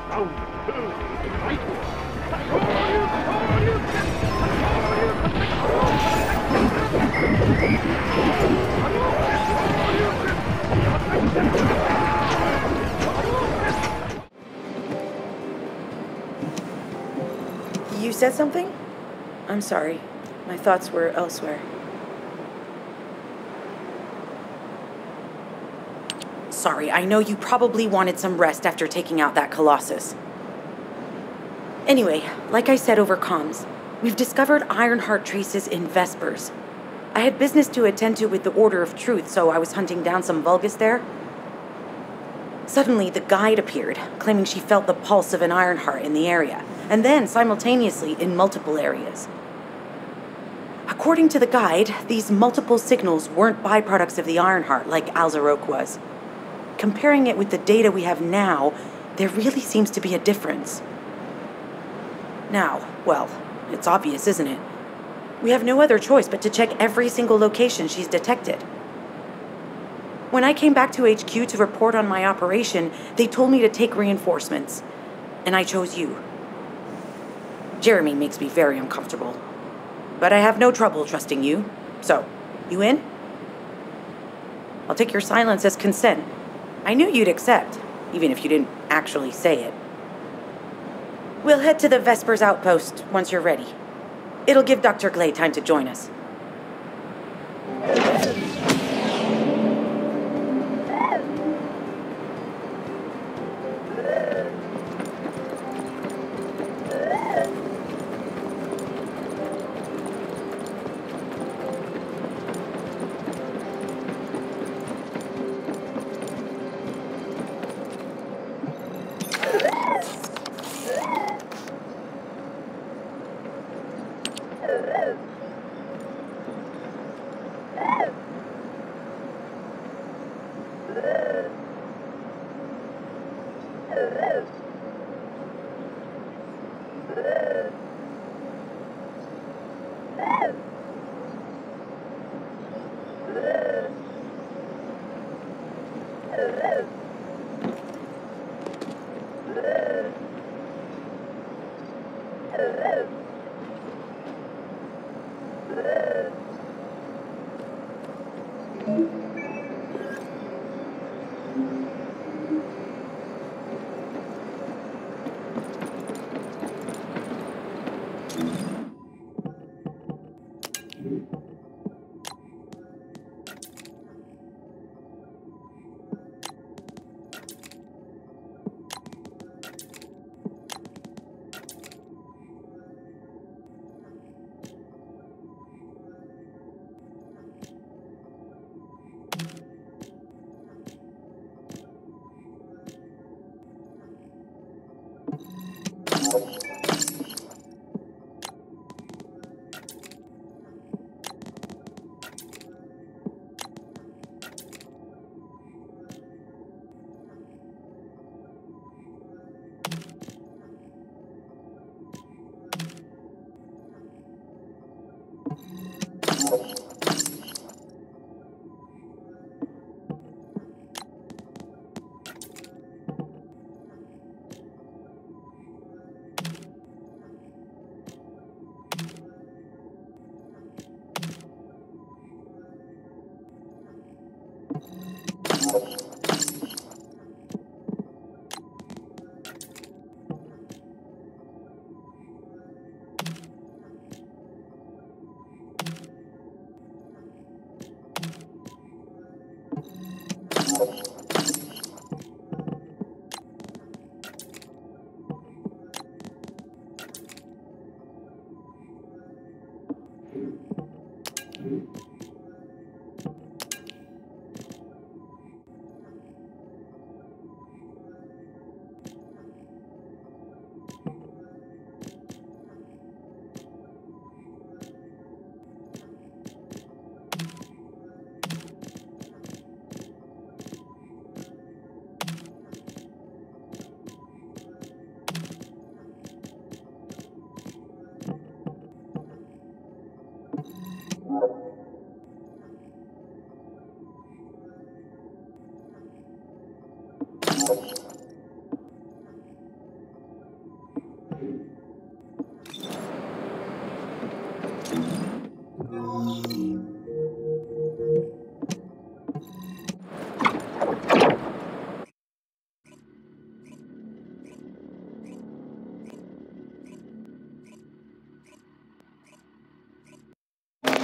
You said something? I'm sorry. My thoughts were elsewhere. Sorry, I know you probably wanted some rest after taking out that Colossus. Anyway, like I said over comms, we've discovered Ironheart traces in Vespers. I had business to attend to with the Order of Truth, so I was hunting down some Vulgus there. Suddenly, the guide appeared, claiming she felt the pulse of an Ironheart in the area, and then simultaneously in multiple areas. According to the guide, these multiple signals weren't byproducts of the Ironheart like Alzarok was. Comparing it with the data we have now, there really seems to be a difference. Now, well, it's obvious, isn't it? We have no other choice but to check every single location she's detected. When I came back to HQ to report on my operation, they told me to take reinforcements, and I chose you. Jeremy makes me very uncomfortable, but I have no trouble trusting you. So, you in? I'll take your silence as consent. I knew you'd accept, even if you didn't actually say it. We'll head to the Vespers outpost once you're ready. It'll give Dr. Glay time to join us.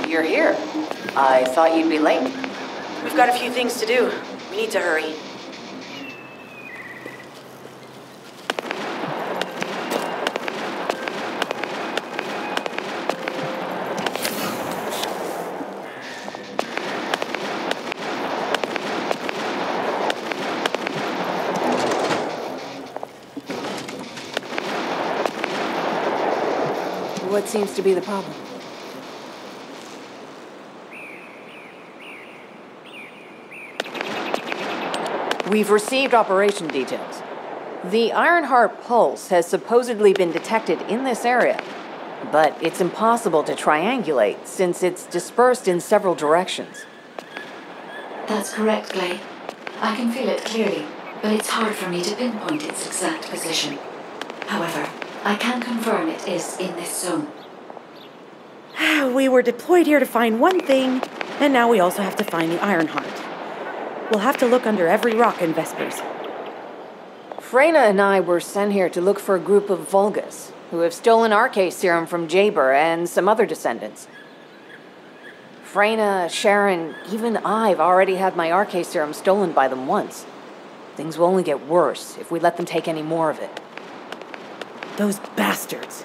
You're here. I thought you'd be late. We've got a few things to do. We need to hurry. What seems to be the problem? We've received operation details. The Ironheart pulse has supposedly been detected in this area, but it's impossible to triangulate since it's dispersed in several directions. That's correct, Clay. I can feel it clearly, but it's hard for me to pinpoint its exact position. However, I can confirm it is in this zone. We were deployed here to find one thing, and now we also have to find the Ironheart. We'll have to look under every rock in Vespers. Freyna and I were sent here to look for a group of Vulgus, who have stolen RK serum from Jaber and some other descendants. Freyna, Sharon, even I've already had my RK serum stolen by them once. Things will only get worse if we let them take any more of it. Those bastards.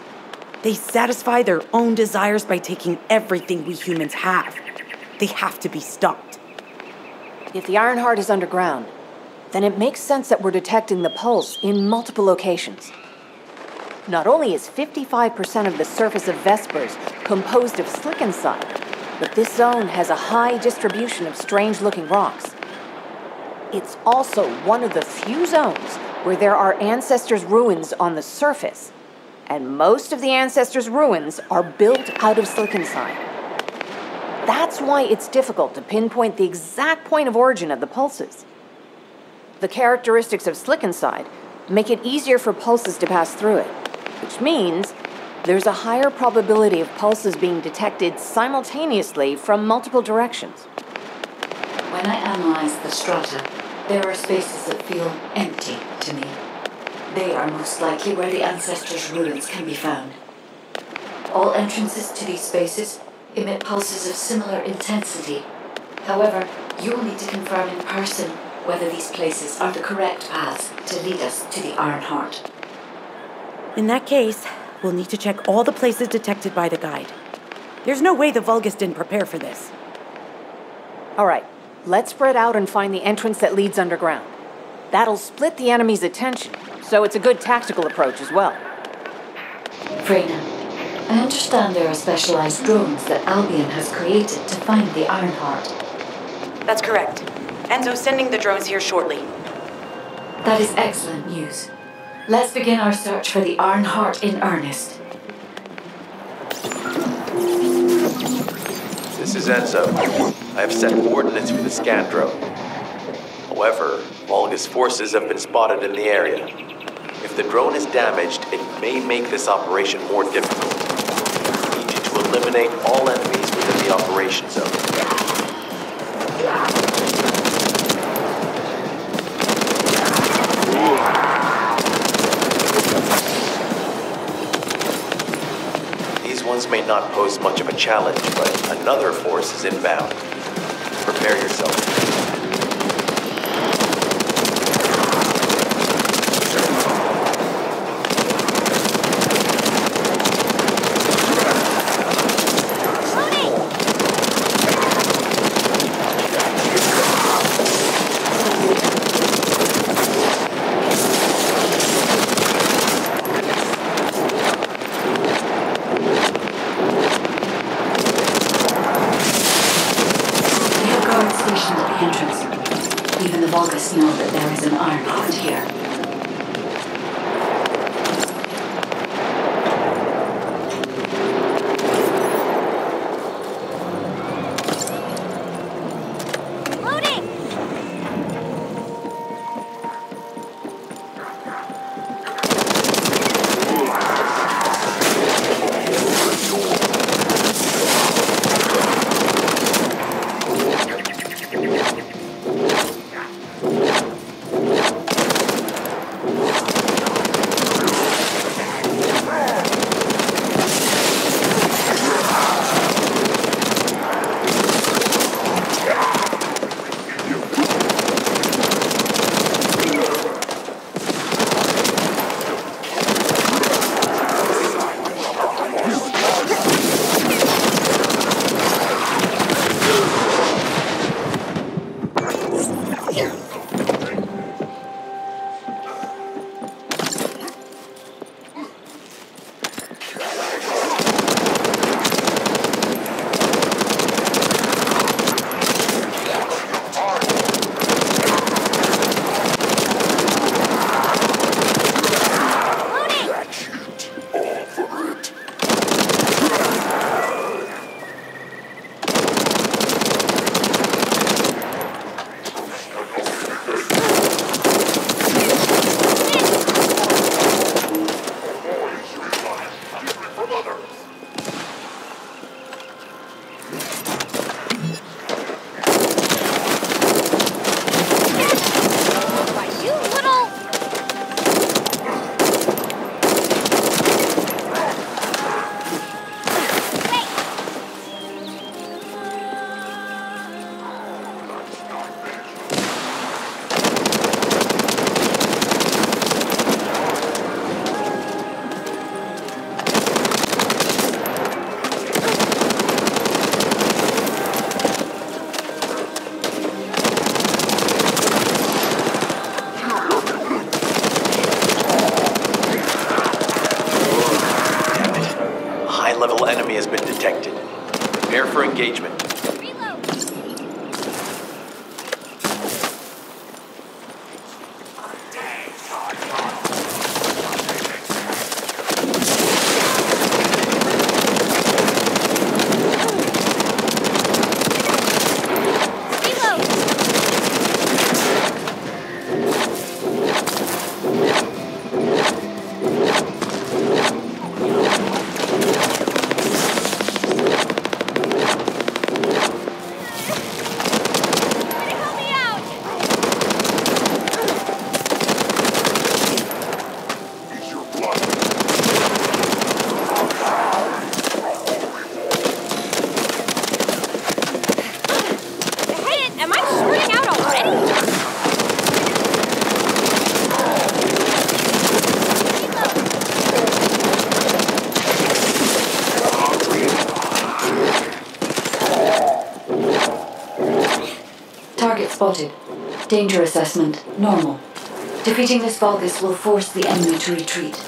They satisfy their own desires by taking everything we humans have. They have to be stopped. If the Ironheart is underground, then it makes sense that we're detecting the pulse in multiple locations. Not only is 55% of the surface of Vespers composed of slickenside, but this zone has a high distribution of strange-looking rocks. It's also one of the few zones where there are ancestors' ruins on the surface, and most of the ancestors' ruins are built out of slickenside. That's why it's difficult to pinpoint the exact point of origin of the pulses. The characteristics of slickenside make it easier for pulses to pass through it, which means there's a higher probability of pulses being detected simultaneously from multiple directions. When I analyze the strata, there are spaces that feel empty to me. They are most likely where the ancestors' ruins can be found. All entrances to these spaces emit pulses of similar intensity. However, you'll need to confirm in person whether these places are the correct paths to lead us to the Ironheart. In that case, we'll need to check all the places detected by the guide. There's no way the Vulgus didn't prepare for this. All right, let's spread out and find the entrance that leads underground. That'll split the enemy's attention, so it's a good tactical approach as well. Freyna, I understand there are specialized drones that Albion has created to find the Ironheart. That's correct. Enzo's sending the drones here shortly. That is excellent news. Let's begin our search for the Ironheart in earnest. This is Enzo. I have set coordinates for the scan drone. However, Vulgus forces have been spotted in the area. If the drone is damaged, it may make this operation more difficult. I need you to eliminate all enemies within the operation zone. These ones may not pose much of a challenge, but another force is inbound. Prepare yourself. Prepare for engagement. Target spotted. Danger assessment, normal. Defeating this Vulgus will force the enemy to retreat.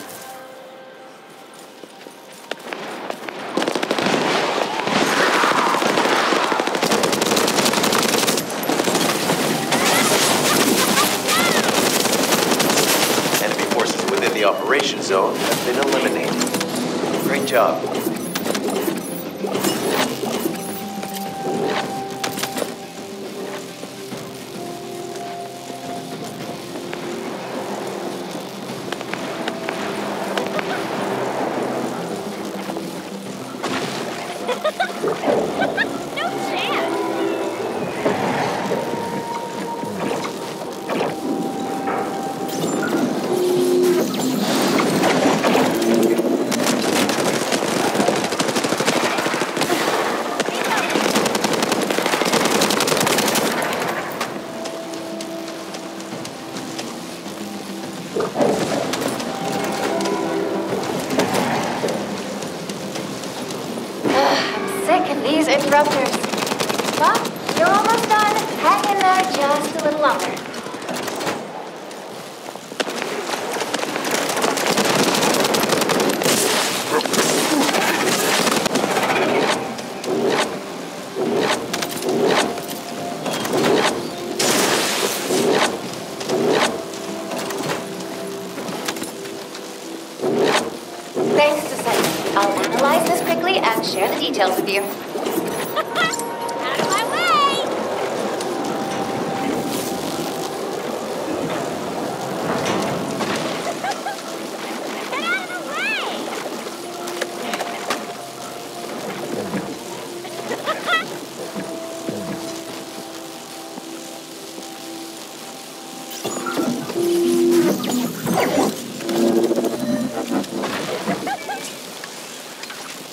Enemy forces within the operation zone have been eliminated. Great job. These interrupters. But you're almost done. Hang in there just a little longer. Thanks, Descendant. I'll analyze this quickly and share the details with you.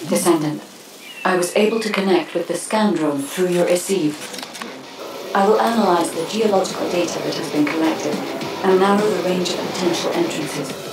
Descendant, I was able to connect with the scan drone through your receive. I will analyze the geological data that has been collected and narrow the range of potential entrances.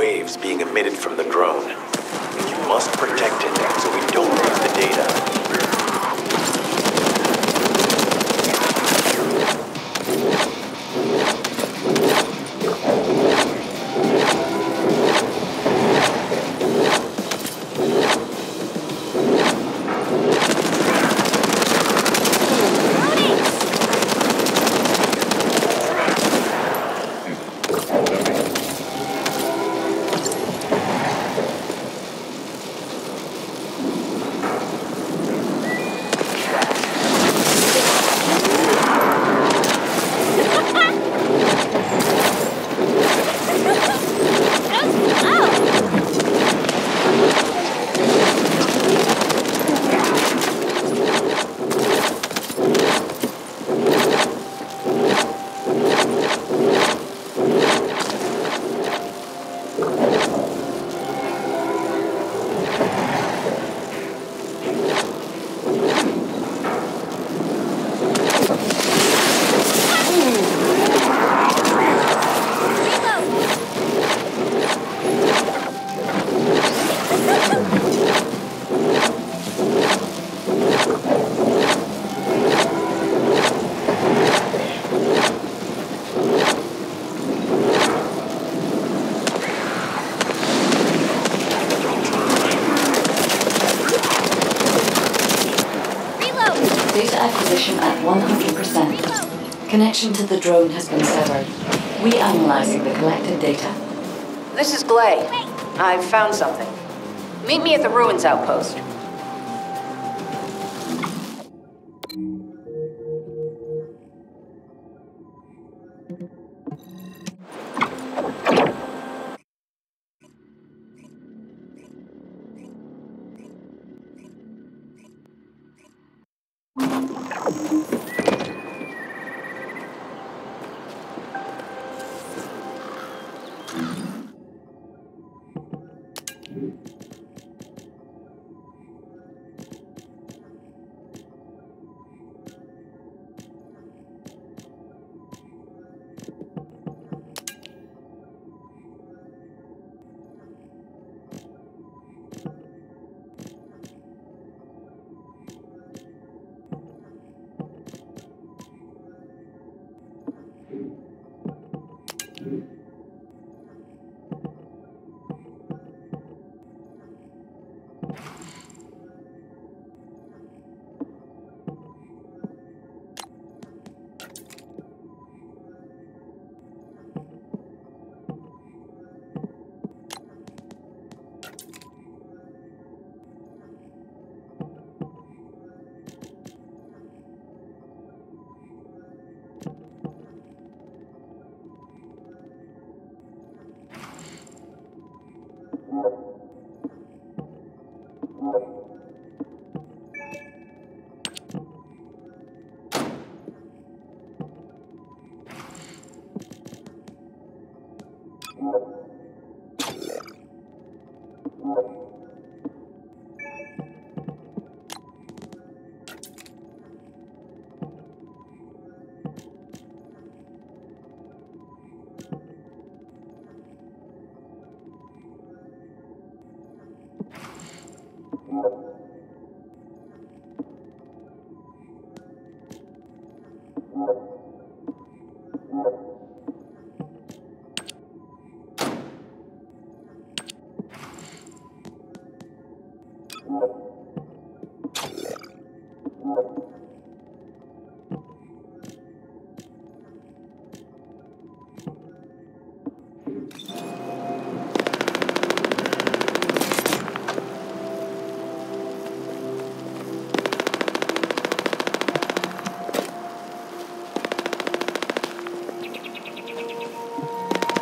waves being emitted from the drone. You must protect it so we don't lose the data. Acquisition at 100%. Connection to the drone has been severed. Reanalyzing the collected data. This is Glay. I've found something. Meet me at the ruins outpost.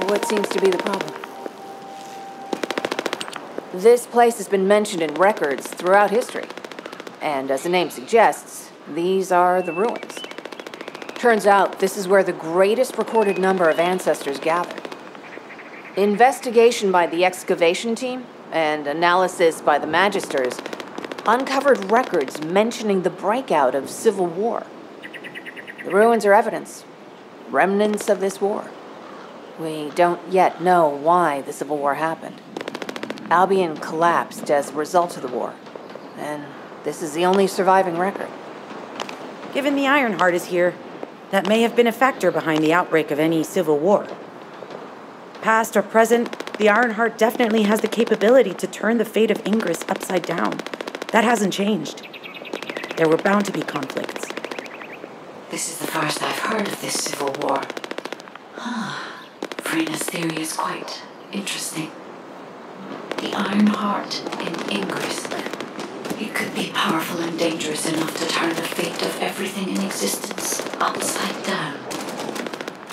What seems to be the problem? This place has been mentioned in records throughout history. And as the name suggests, these are the ruins. Turns out this is where the greatest recorded number of ancestors gathered. Investigation by the excavation team and analysis by the magisters uncovered records mentioning the breakout of civil war. The ruins are evidence, remnants of this war. We don't yet know why the Civil War happened. Albion collapsed as a result of the war, and this is the only surviving record. Given the Ironheart is here, that may have been a factor behind the outbreak of any civil war. Past or present, the Ironheart definitely has the capability to turn the fate of Ingress upside down. That hasn't changed. There were bound to be conflicts. This is the first I've heard of this civil war. Frena's theory is quite interesting. The Ironheart in Ingress. It could be powerful and dangerous enough to turn the fate of everything in existence upside down.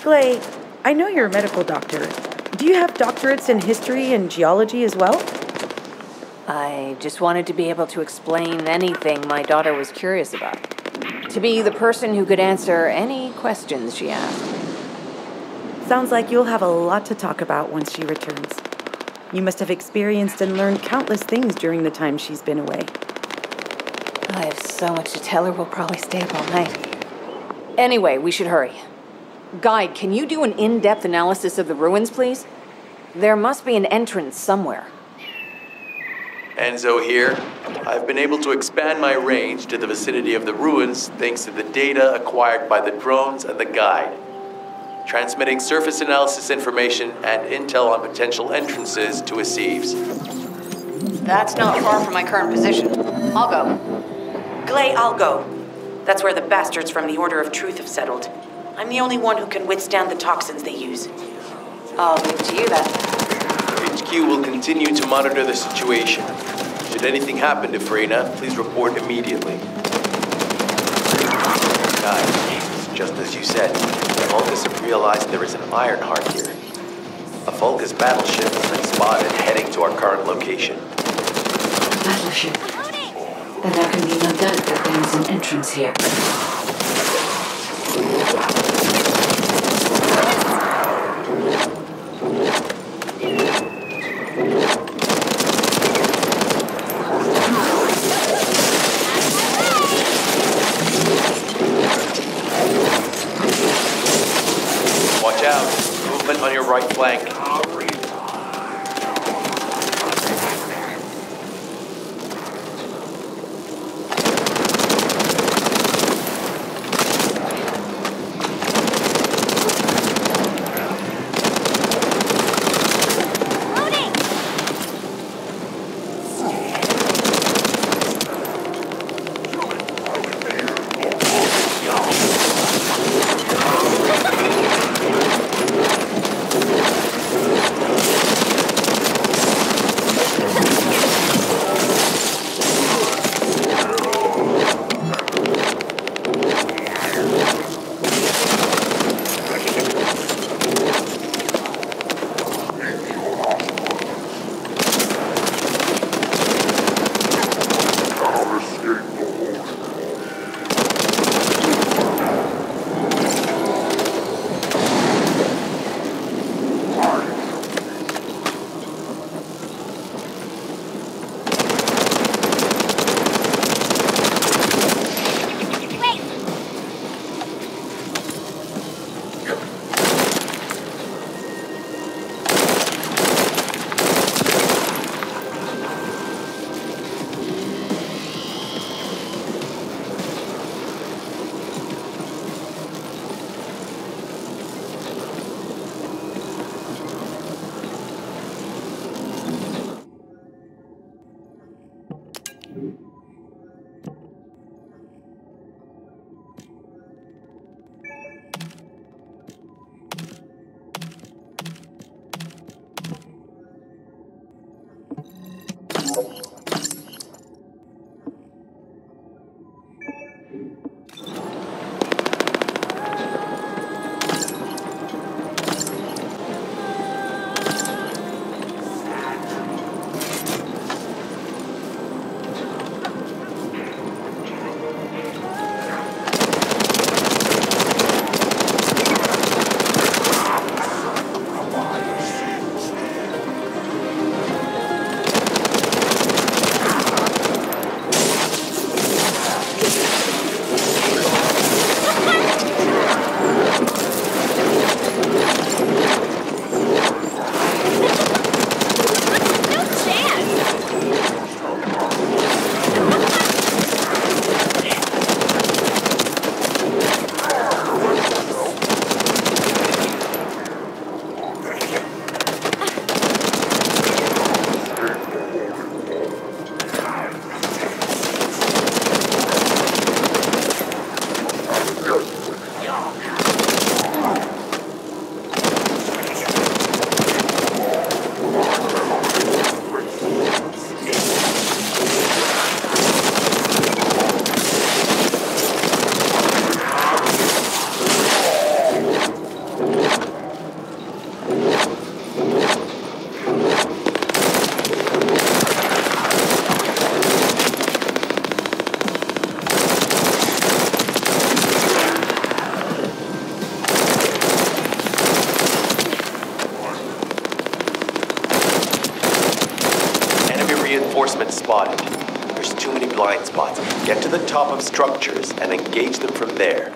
Glay, I know you're a medical doctor. Do you have doctorates in history and geology as well? I just wanted to be able to explain anything my daughter was curious about. To be the person who could answer any questions she asked. Sounds like you'll have a lot to talk about once she returns. You must have experienced and learned countless things during the time she's been away. I have so much to tell her, we'll probably stay up all night. Anyway, we should hurry. Guide, can you do an in-depth analysis of the ruins, please? There must be an entrance somewhere. Enzo here. I've been able to expand my range to the vicinity of the ruins thanks to the data acquired by the drones and the guide. Transmitting surface analysis information and intel on potential entrances to Aceves. That's not far from my current position. I'll go. Glay, I'll go. That's where the bastards from the Order of Truth have settled. I'm the only one who can withstand the toxins they use. I'll leave it to you then. HQ will continue to monitor the situation. Should anything happen to Frena, please report immediately. Guys, just as you said, the Vulcans have realized there is an Ironheart here. A Vulcus battleship has been spotted heading to our current location. Battleship. Then there can be no doubt that there is an entrance here. Watch out. Movement on your right flank. reinforcements spotted. There's too many blind spots. Get to the top of structures and engage them from there.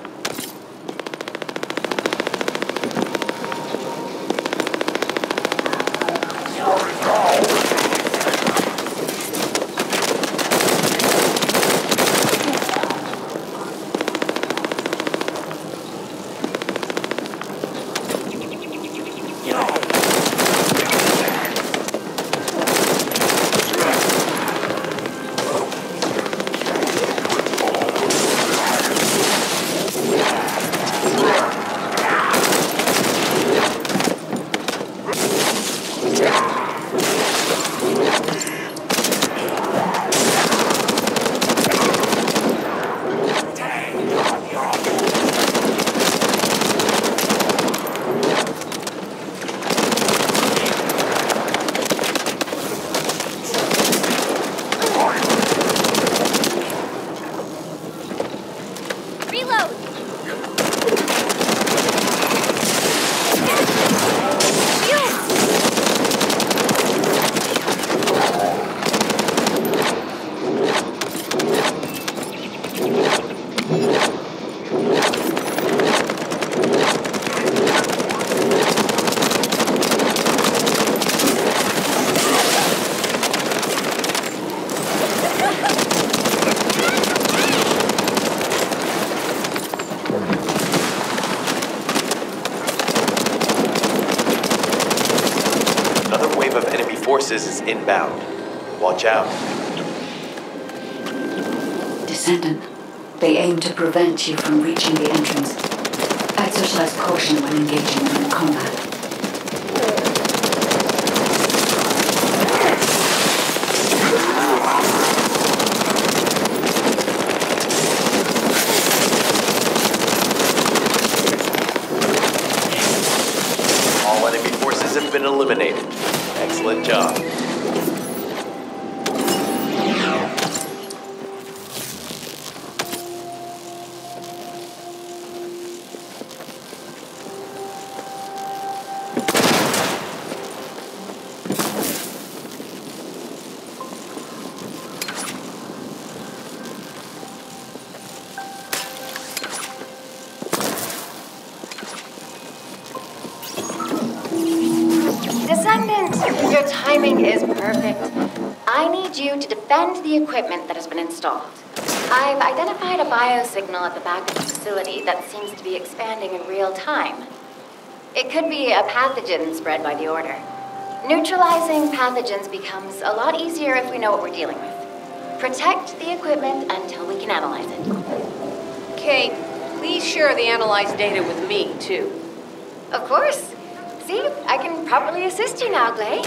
Forces is inbound. Watch out. Descendant, they aim to prevent you from reaching the entrance. Exercise caution when engaging them in combat. All enemy forces have been eliminated. Excellent job. Descendant, your timing is perfect. I need you to defend the equipment that has been installed. I've identified a biosignal at the back of the facility that seems to be expanding in real time. It could be a pathogen spread by the Order. Neutralizing pathogens becomes a lot easier if we know what we're dealing with. Protect the equipment until we can analyze it. Kate, please share the analyzed data with me, too. Of course. See, I can properly assist you now, Glay.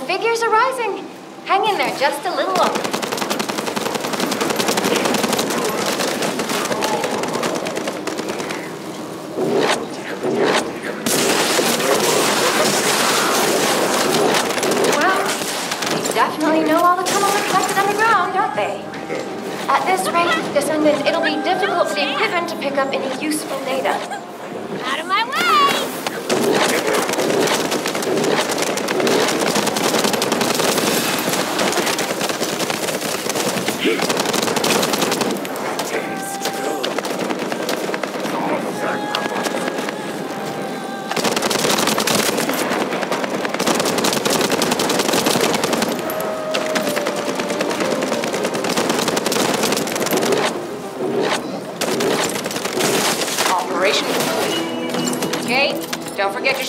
Figures are rising. Hang in there just a little longer. Well, they definitely know all the tunnels are connected underground, don't they? At this rate, Descendant, it'll be difficult for the equipment to pick up any useful data. Out of my way!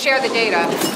share the data.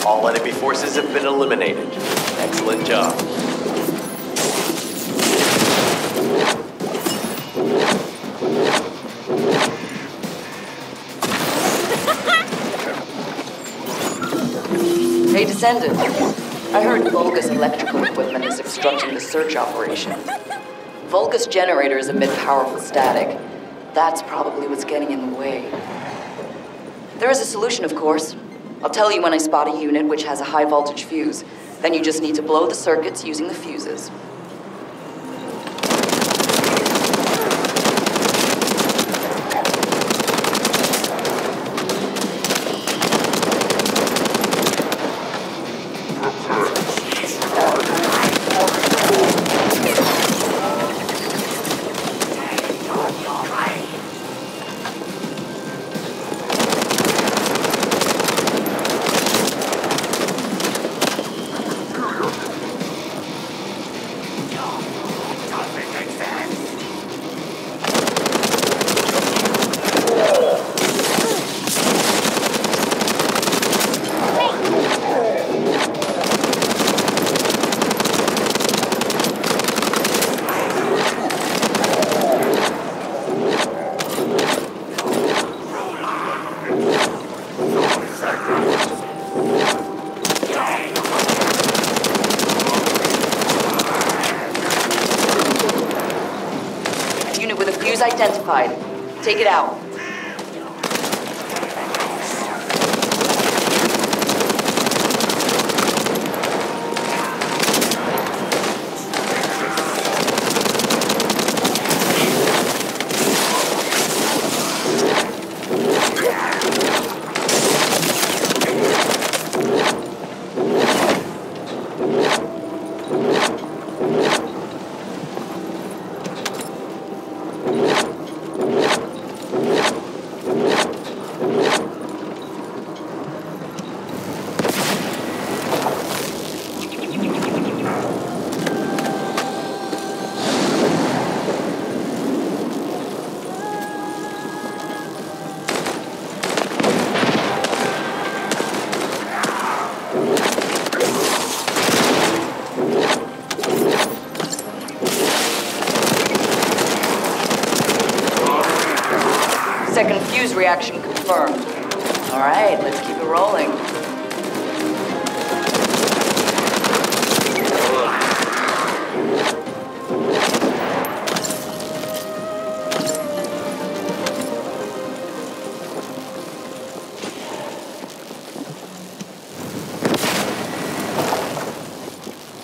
All enemy forces have been eliminated. Excellent job. Hey, Descendant. I heard Vulgus electrical equipment is obstructing the search operation. Vulgus generators emit powerful static. That's probably what's getting in the way. There is a solution, of course. I'll tell you when I spot a unit which has a high voltage fuse. Then you just need to blow the circuits using the fuses. with a fuse identified. Take it out. Second fuse reaction confirmed. All right, let's keep it rolling.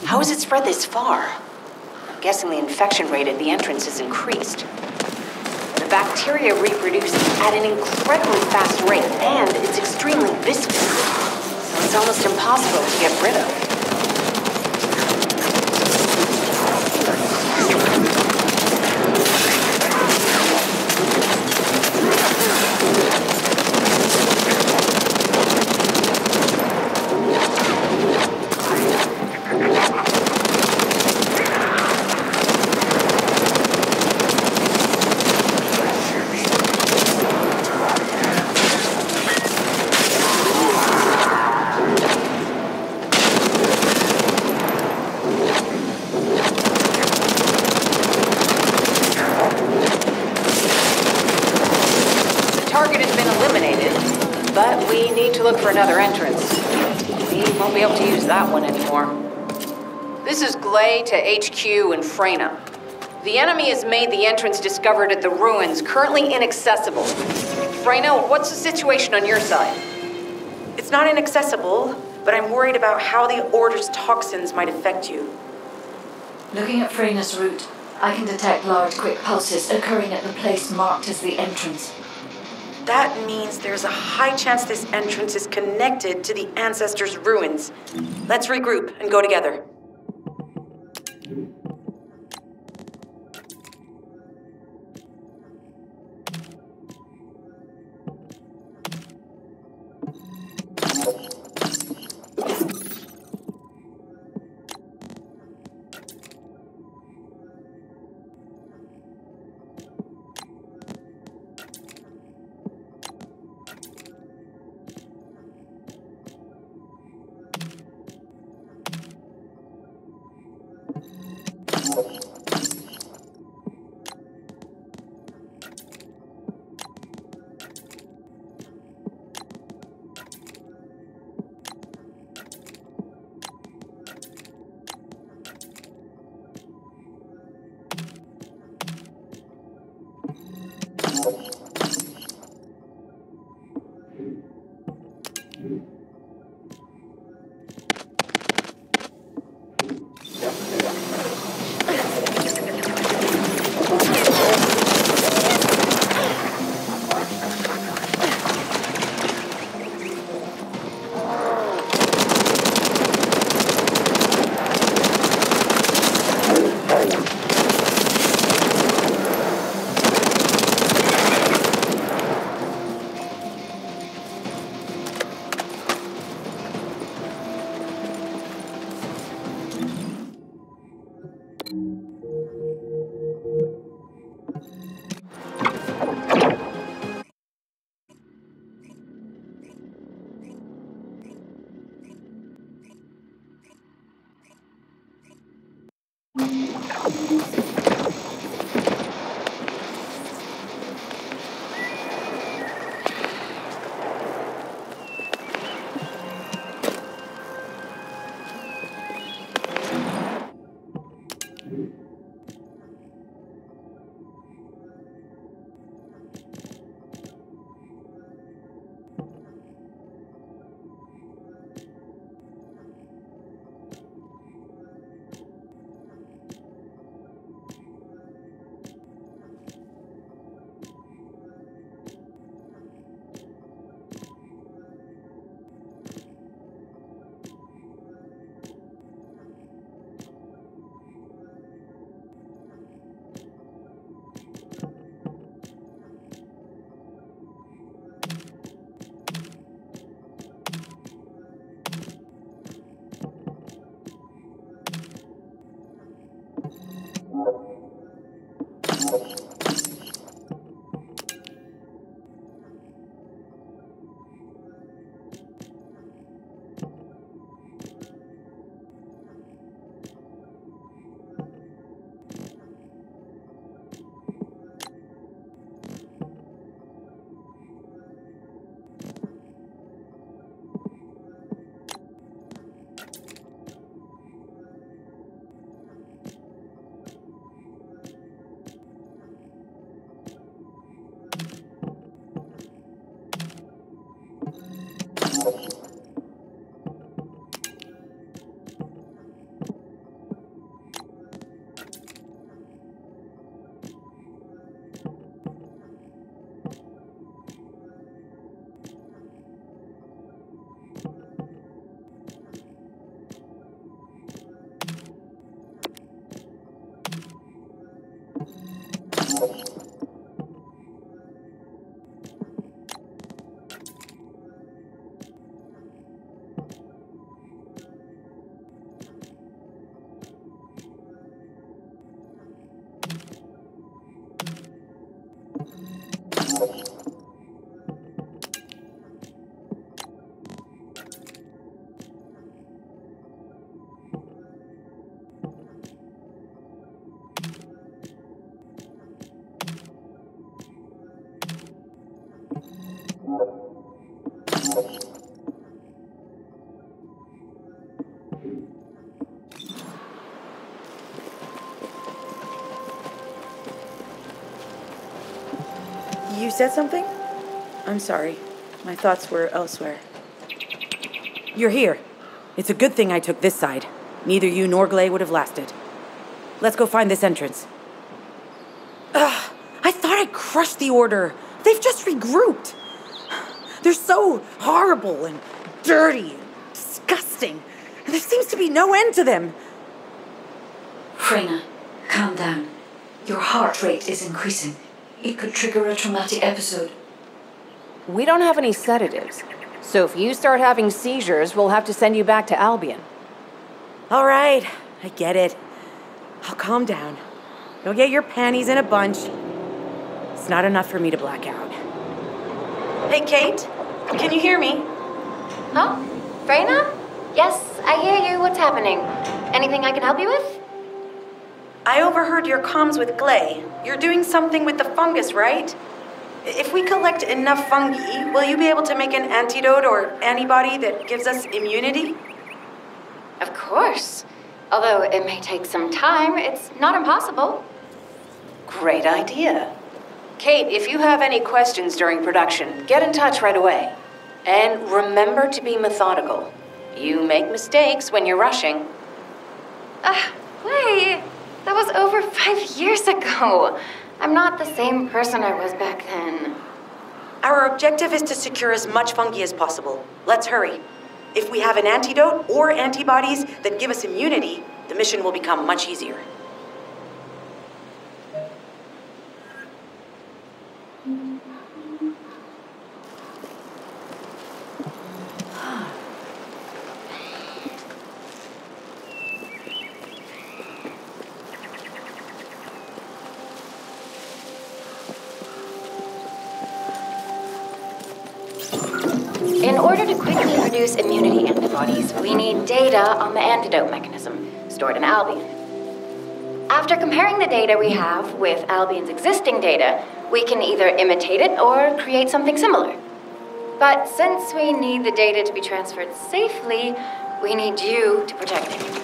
How has it spread this far? I'm guessing the infection rate at the entrance has increased. The bacteria reproduce at an incredibly fast rate, and it's extremely viscous, so it's almost impossible to get rid of. But we need to look for another entrance. We won't be able to use that one anymore. This is Glay to HQ in Freyna. The enemy has made the entrance discovered at the ruins currently inaccessible. Freyna, what's the situation on your side? It's not inaccessible, but I'm worried about how the Order's toxins might affect you. Looking at Freyna's route, I can detect large quick pulses occurring at the place marked as the entrance. That means there's a high chance this entrance is connected to the Ancestors' ruins. Let's regroup and go together. You said something? I'm sorry. My thoughts were elsewhere. You're here. It's a good thing I took this side. Neither you nor Glay would have lasted. Let's go find this entrance. Ugh, I thought I crushed the Order. They've just regrouped. They're so horrible and dirty and disgusting. And there seems to be no end to them. Freyna, calm down. Your heart rate is increasing. It could trigger a traumatic episode. We don't have any sedatives. So if you start having seizures, we'll have to send you back to Albion. All right, I get it. I'll calm down. You'll get your panties in a bunch. It's not enough for me to black out. Hey, Kate, can you hear me? Huh? Freyna? Yes, I hear you. What's happening? Anything I can help you with? I overheard your comms with Glay. You're doing something with the fungus, right? If we collect enough fungi, will you be able to make an antidote or antibody that gives us immunity? Of course. Although it may take some time, it's not impossible. Great idea. Kate, if you have any questions during production, get in touch right away. And remember to be methodical. You make mistakes when you're rushing. Wait. That was over 5 years ago. I'm not the same person I was back then. Our objective is to secure as much fungi as possible. Let's hurry. If we have an antidote or antibodies that give us immunity, the mission will become much easier. In order to quickly produce immunity antibodies, we need data on the antidote mechanism, stored in Albion. After comparing the data we have with Albion's existing data, we can either imitate it or create something similar. But since we need the data to be transferred safely, we need you to protect it.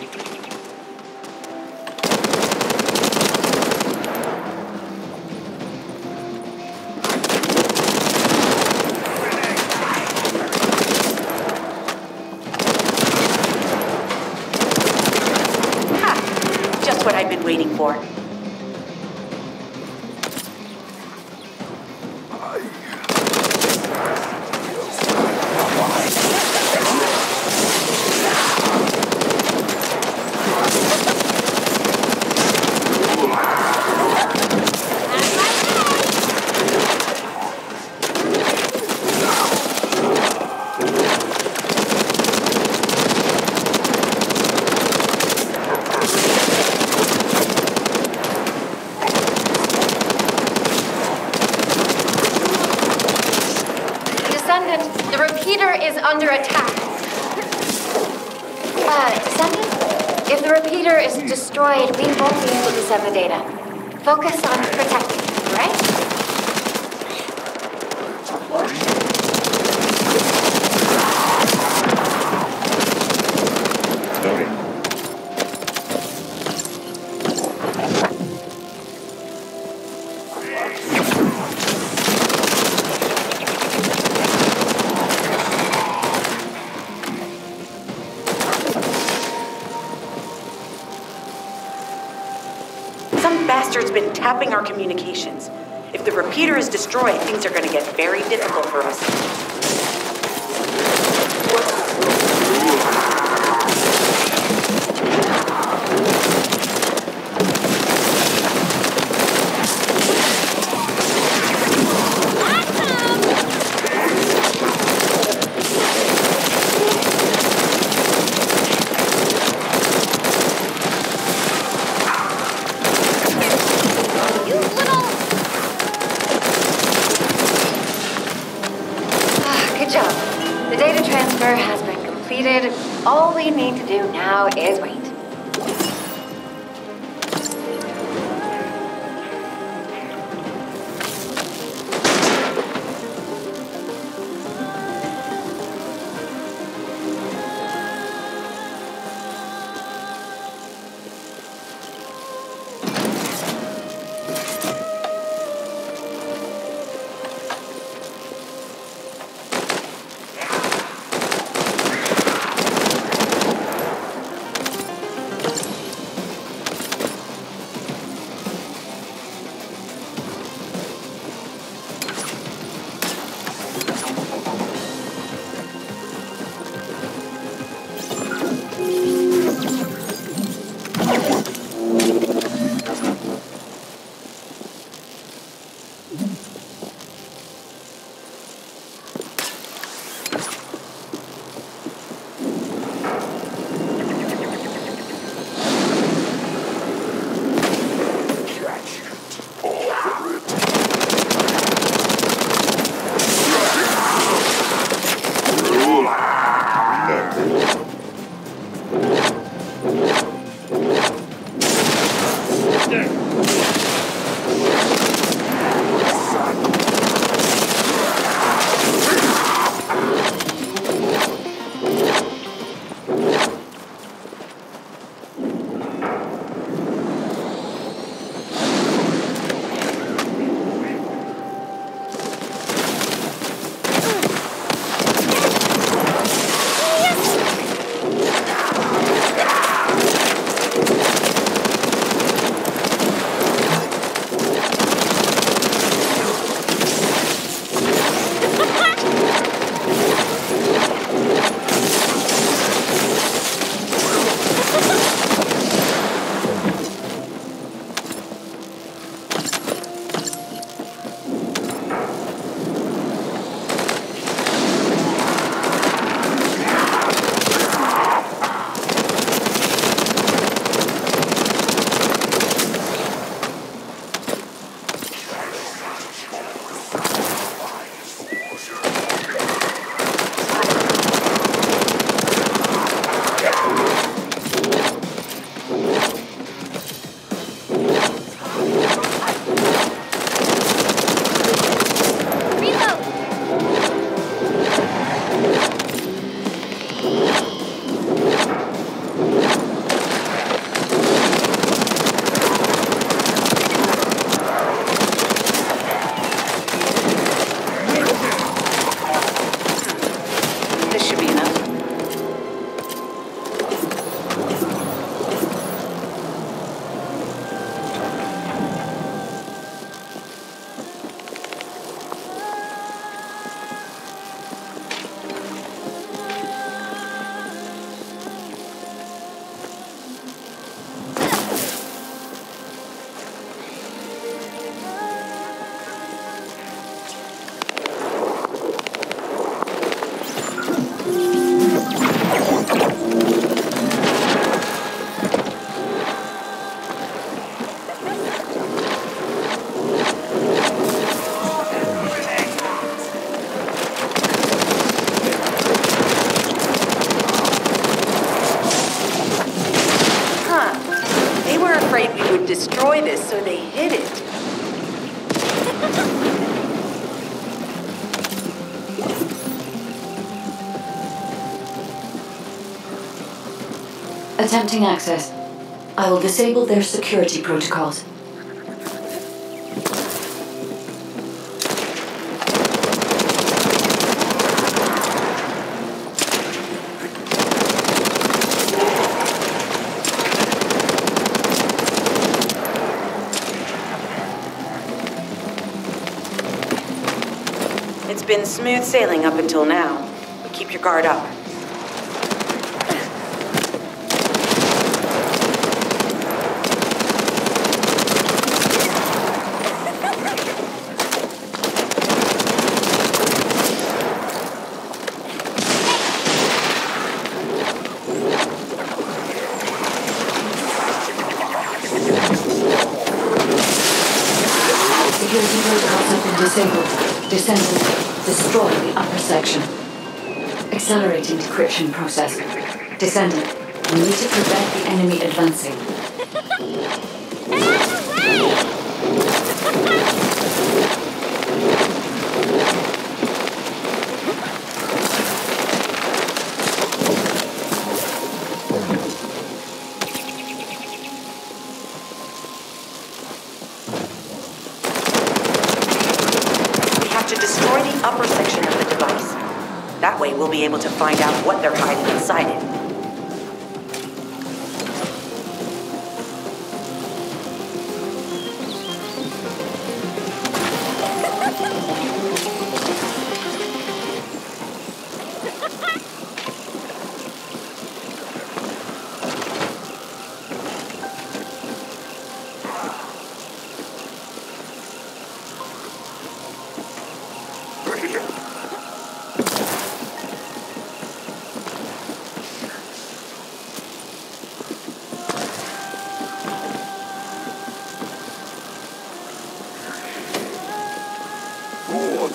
What I've been waiting for. Descendant, the repeater is under attack. Descendant, if the repeater is destroyed, we won't be able to send the data. Focus on protecting it, right? Some bastard's been tapping our communications. If the repeater is destroyed, things are going to get very difficult for us. transfer has been completed. All we need to do now is wait. destroy this, so they hid it. Attempting access. I will disable their security protocols. It's been smooth sailing up until now, but keep your guard up. Security protocols have been disabled. Descendant, destroy the upper section. Accelerating decryption process. Descendant, we need to prevent the enemy advancing. We have to destroy the upper section of the device. That way we'll be able to find out what they're hiding inside it.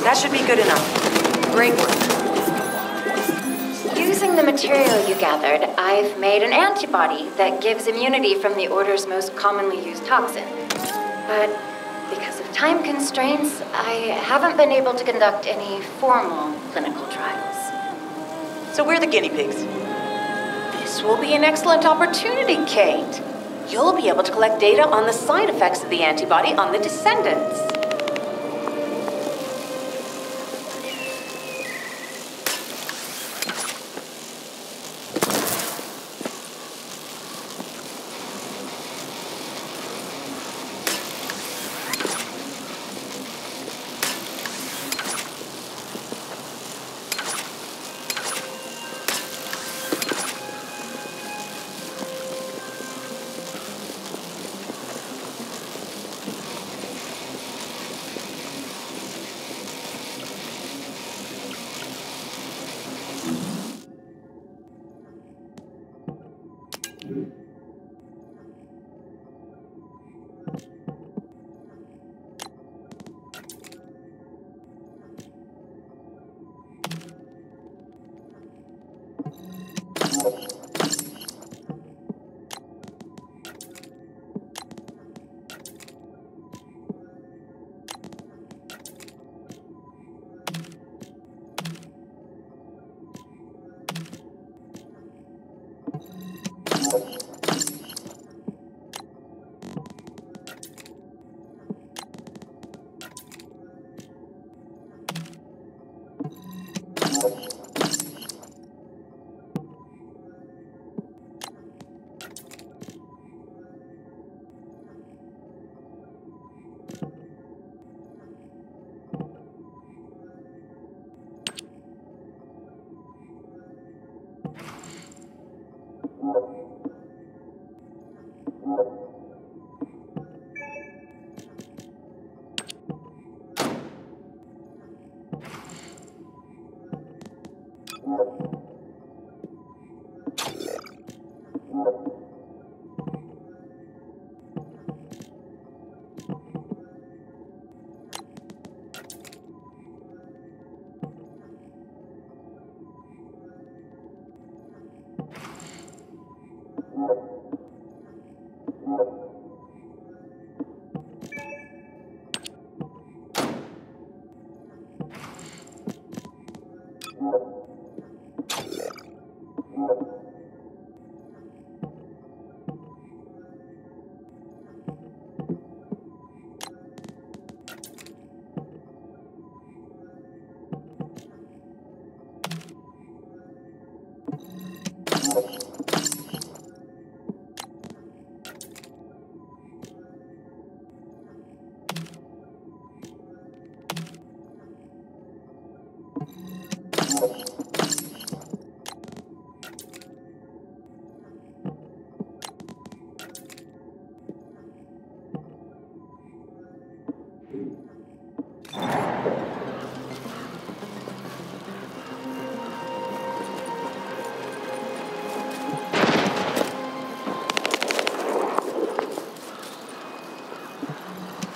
That should be good enough. Great work. Using the material you gathered, I've made an antibody that gives immunity from the Order's most commonly used toxin. But because of time constraints, I haven't been able to conduct any formal clinical trials. So we're the guinea pigs. This will be an excellent opportunity, Kate. You'll be able to collect data on the side effects of the antibody on the Descendants.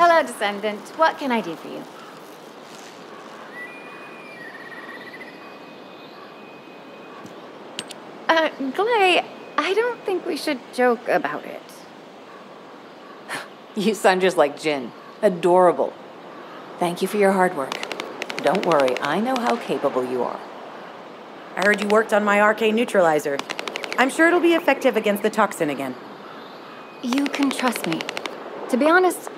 Hello, Descendant. What can I do for you? Glay, I don't think we should joke about it. You sound just like Jin. Adorable. Thank you for your hard work. Don't worry, I know how capable you are. I heard you worked on my RK neutralizer. I'm sure it'll be effective against the toxin again. You can trust me. To be honest,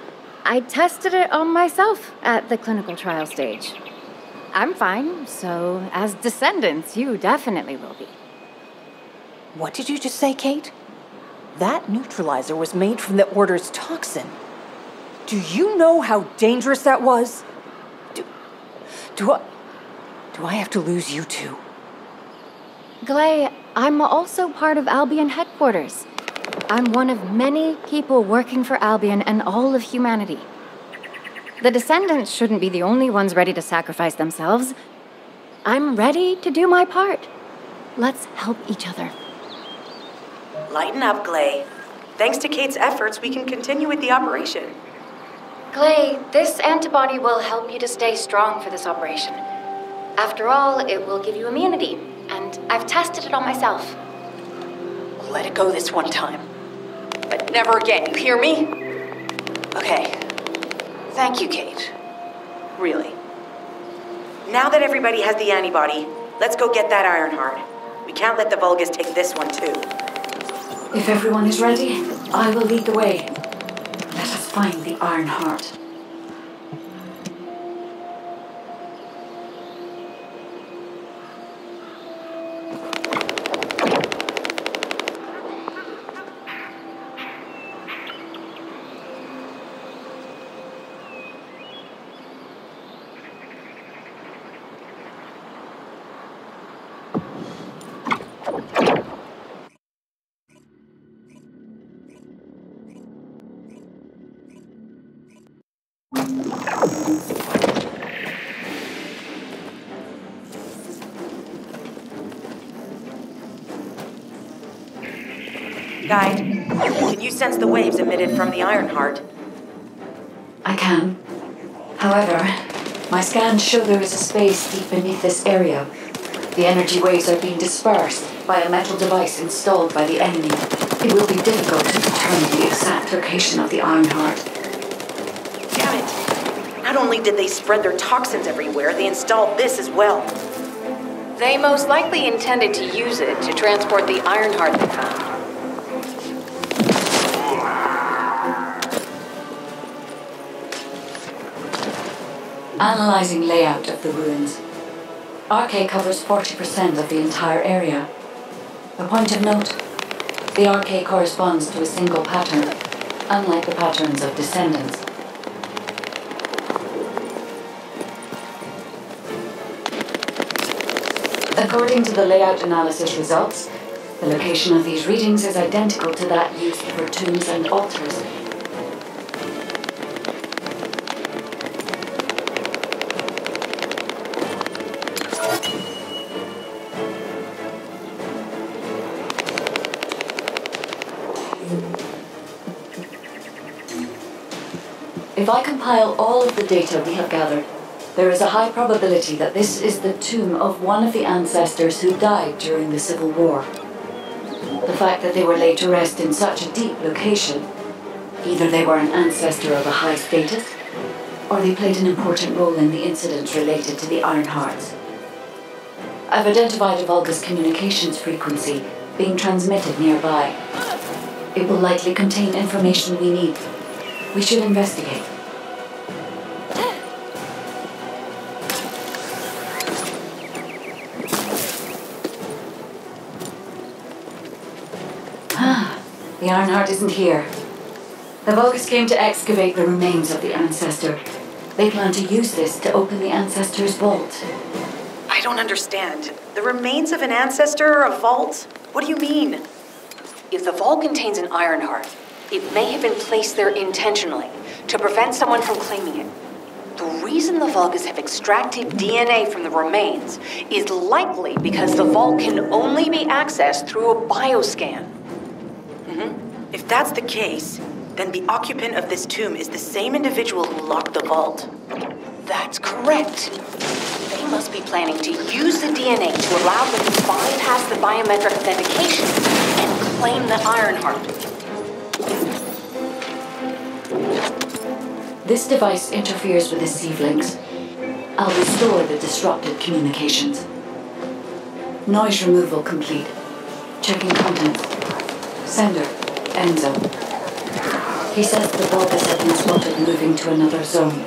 I tested it on myself at the clinical trial stage. I'm fine, so as descendants, you definitely will be. What did you just say, Kate? That neutralizer was made from the Order's toxin. Do you know how dangerous that was? Do I have to lose you too? Glay, I'm also part of Albion headquarters. I'm one of many people working for Albion and all of humanity. The Descendants shouldn't be the only ones ready to sacrifice themselves. I'm ready to do my part. Let's help each other. Lighten up, Glay. Thanks to Kate's efforts, we can continue with the operation. Glay, this antibody will help you to stay strong for this operation. After all, it will give you immunity, and I've tested it on myself. Let it go this one time. But never again, you hear me? Okay. Thank you, Kate. Really. Now that everybody has the antibody, let's go get that Ironheart. We can't let the Vulgus take this one, too. If everyone is ready, I will lead the way. Let us find the Ironheart. Guide, can you sense the waves emitted from the Ironheart? I can. However, my scans show there is a space deep beneath this area. The energy waves are being dispersed by a metal device installed by the enemy. It will be difficult to determine the exact location of the Ironheart. Damn it! Not only did they spread their toxins everywhere, they installed this as well. They most likely intended to use it to transport the Ironheart they found. Analyzing layout of the ruins. RK covers 40% of the entire area. A point of note, the RK corresponds to a single pattern, unlike the patterns of Descendants. According to the layout analysis results, the location of these readings is identical to that used for tombs and altars. If I compile all of the data we have gathered, there is a high probability that this is the tomb of one of the ancestors who died during the Civil War. The fact that they were laid to rest in such a deep location, either they were an ancestor of a high status, or they played an important role in the incidents related to the Ironhearts. I've identified a Vulgus communications frequency being transmitted nearby. It will likely contain information we need. We should investigate. The Ironheart isn't here. The Vulgus came to excavate the remains of the ancestor. They plan to use this to open the ancestor's vault. I don't understand. The remains of an ancestor or a vault? What do you mean? If the vault contains an Ironheart, it may have been placed there intentionally to prevent someone from claiming it. The reason the Vulgus have extracted DNA from the remains is likely because the vault can only be accessed through a bioscan. If that's the case, then the occupant of this tomb is the same individual who locked the vault. That's correct. They must be planning to use the DNA to allow them to bypass the biometric authentication and claim the Ironheart. This device interferes with the sieve links. I'll restore the disrupted communications. Noise removal complete. Checking contents. Sender, Enzo. He says the Vulgus have been spotted moving to another zone.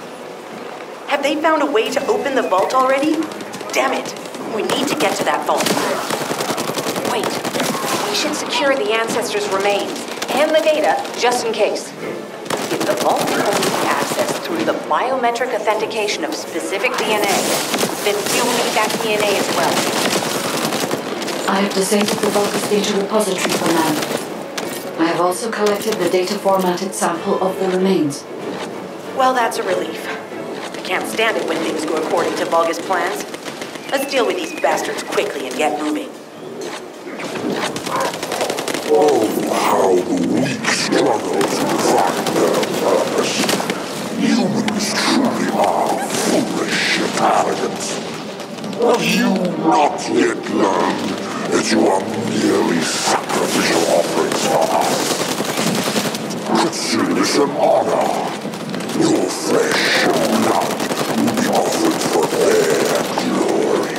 Have they found a way to open the vault already? Damn it! We need to get to that vault. Wait. We should secure the Ancestors' remains and the data just in case. If the vault can only be accessed through the biometric authentication of specific DNA, then we'll need that DNA as well. I have disabled the Vulgus data repository for now. I have also collected the data formatted sample of the remains. Well, that's a relief. I can't stand it when things go according to Vulgus plans. Let's deal with these bastards quickly and get moving. Oh, how the weak struggle to find their purpose. Humans truly are foolish and arrogant. Have you not yet learned that you are merely sacrificial offerings for us? Consider this an honor. Your flesh and blood will be offered for their glory.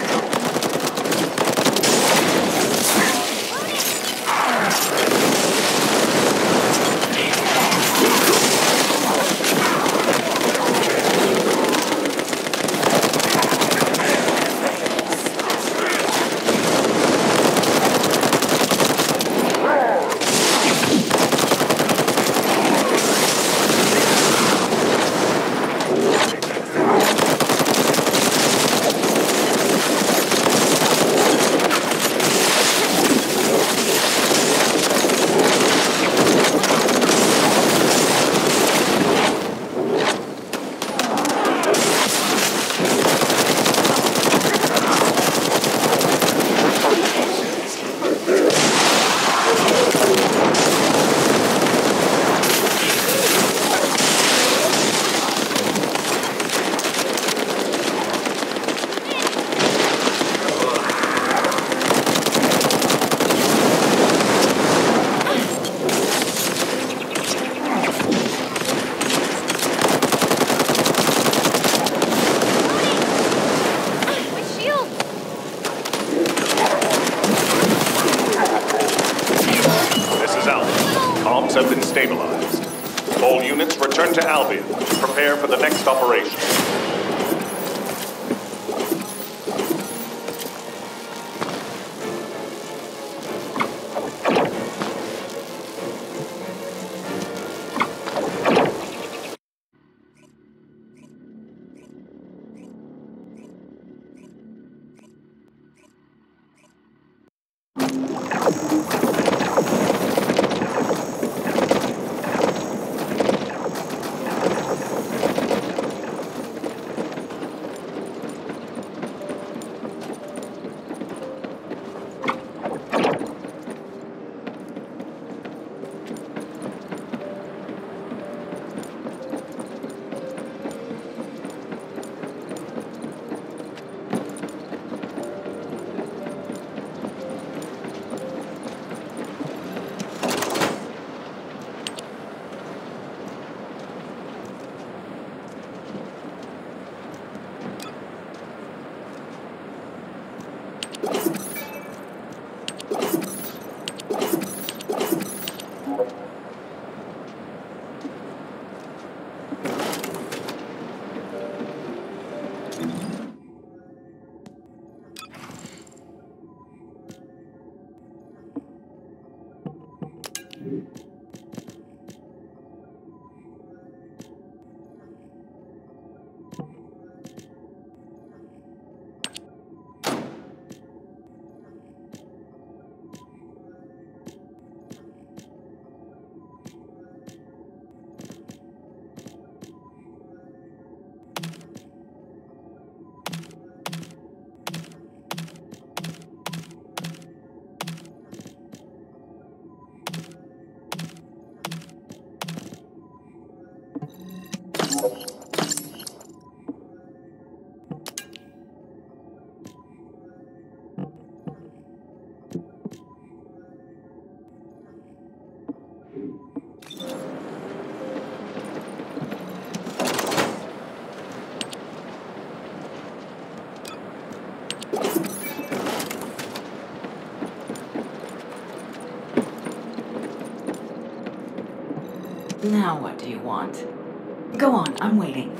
Have been stabilized. All units return to Albion. Prepare for the next operation. Now what do you want? Go on, I'm waiting.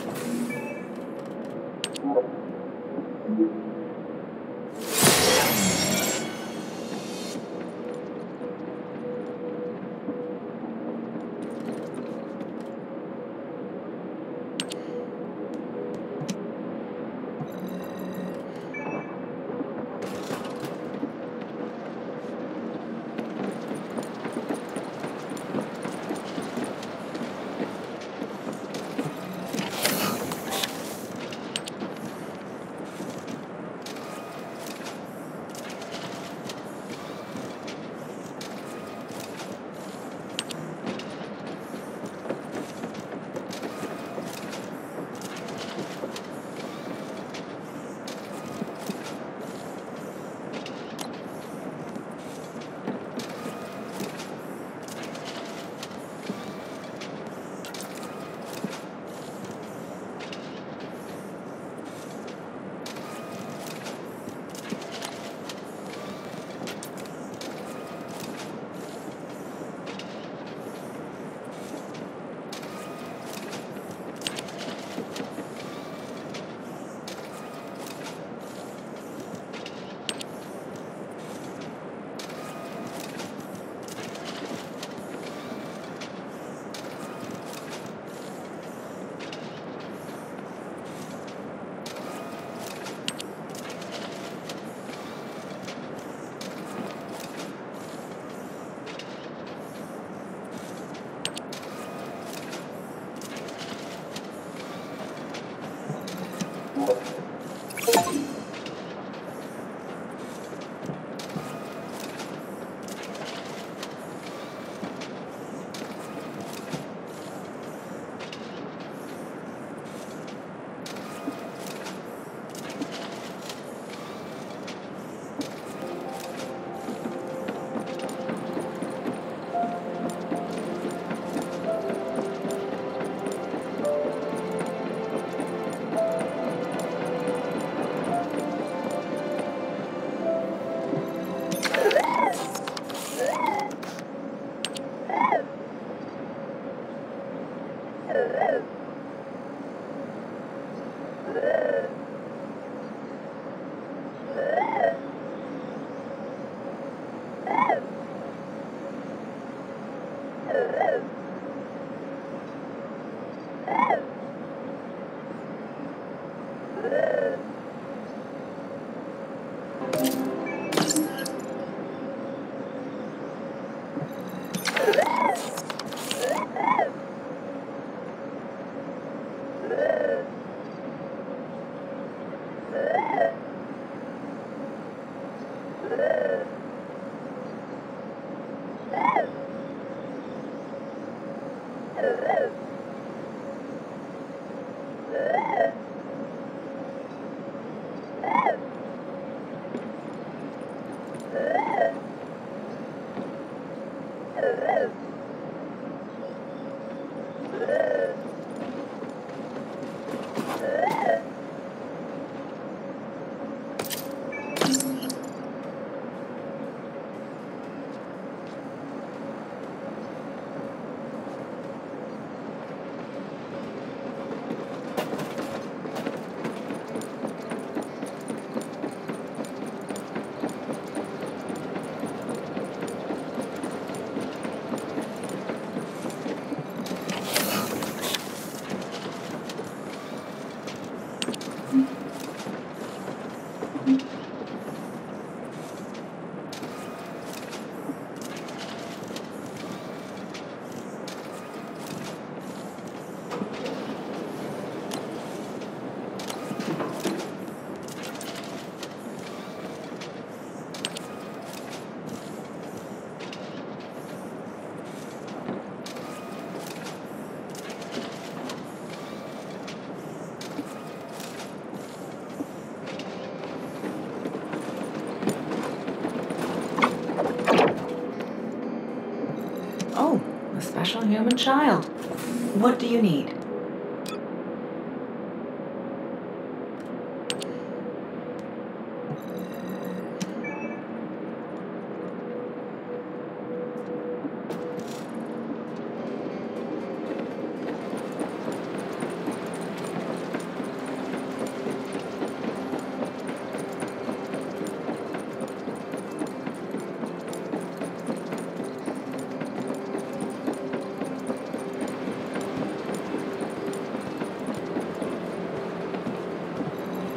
Oh, a special human child. What do you need?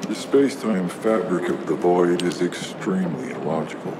The space-time fabric of the void is extremely illogical.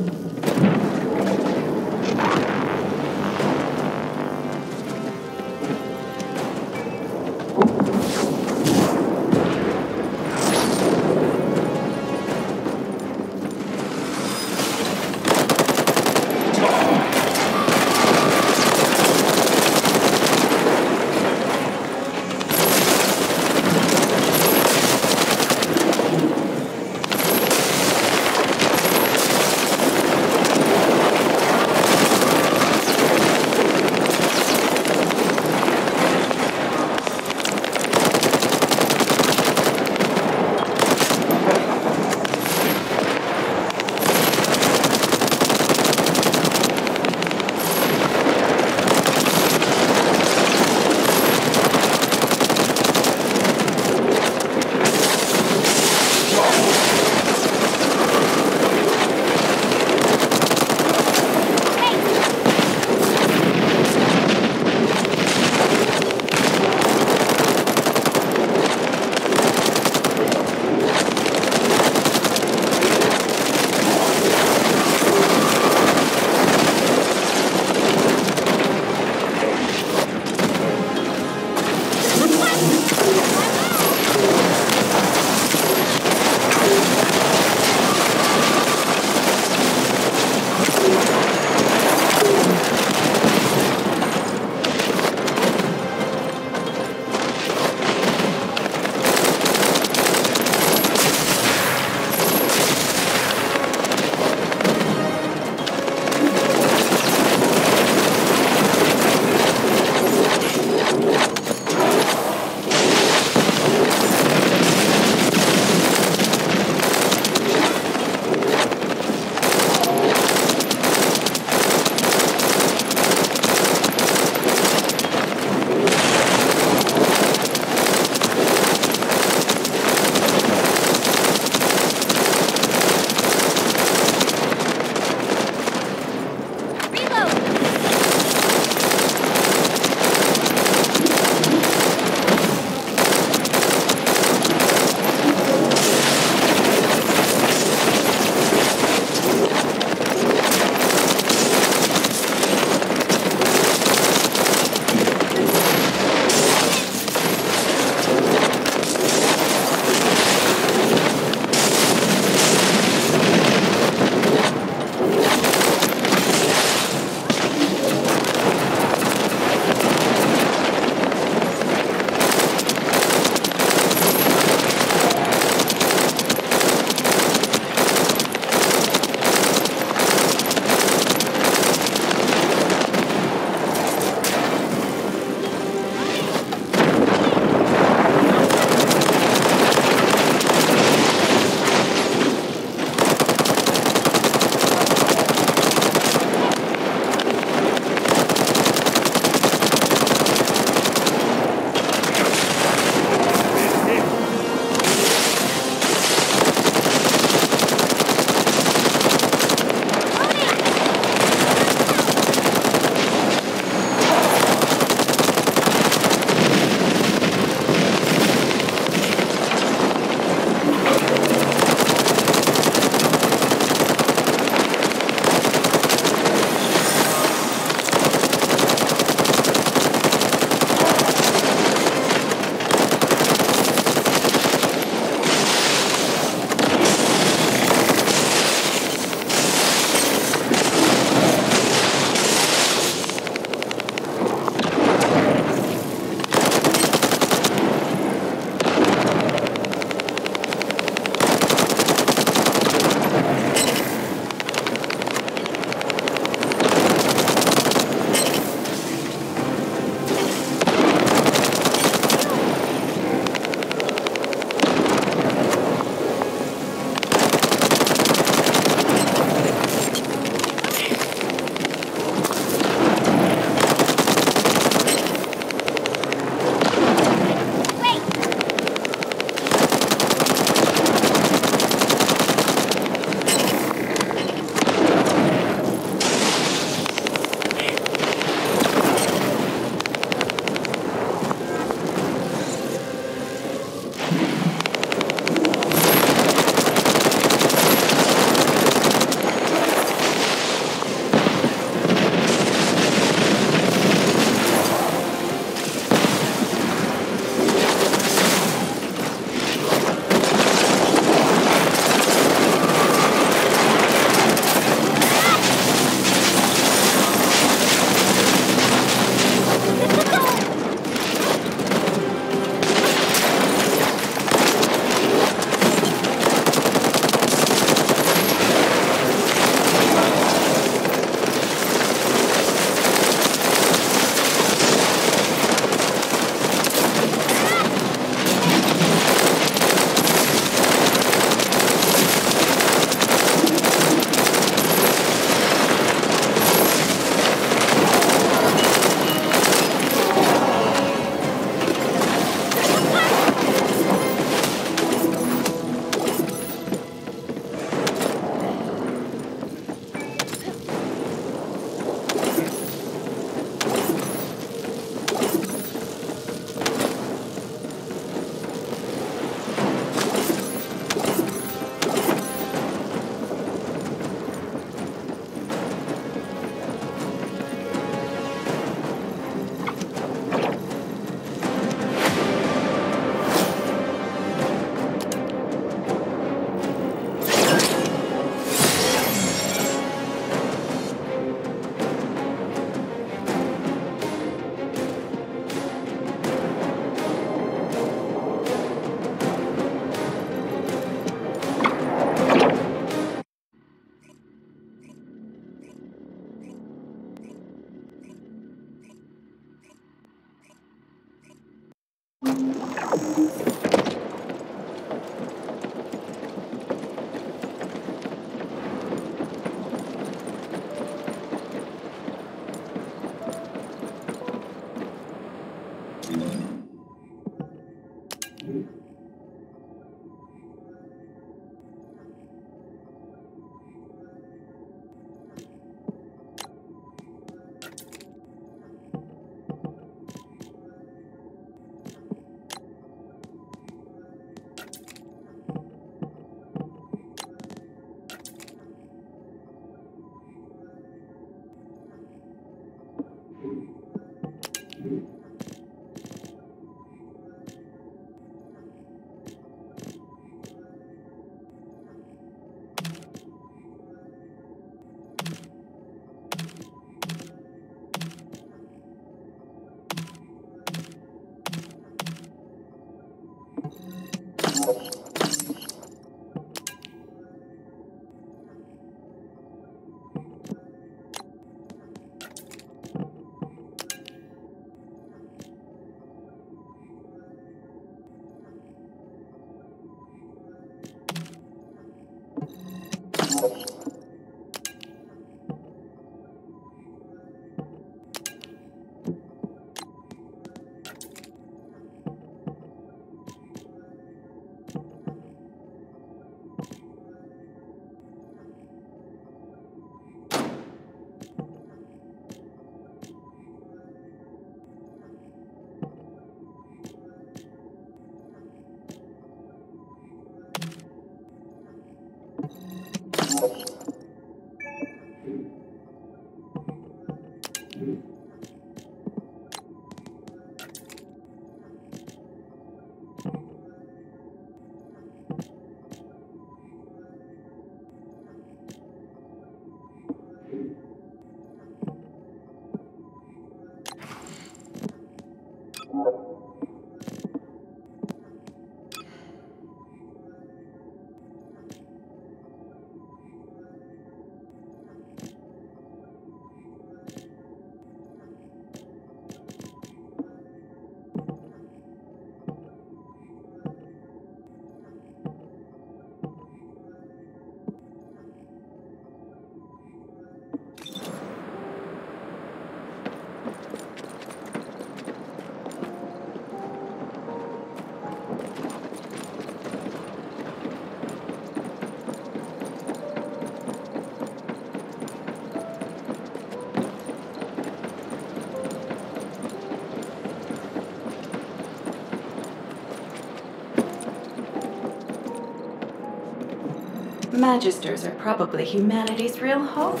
Magisters are probably humanity's real hope,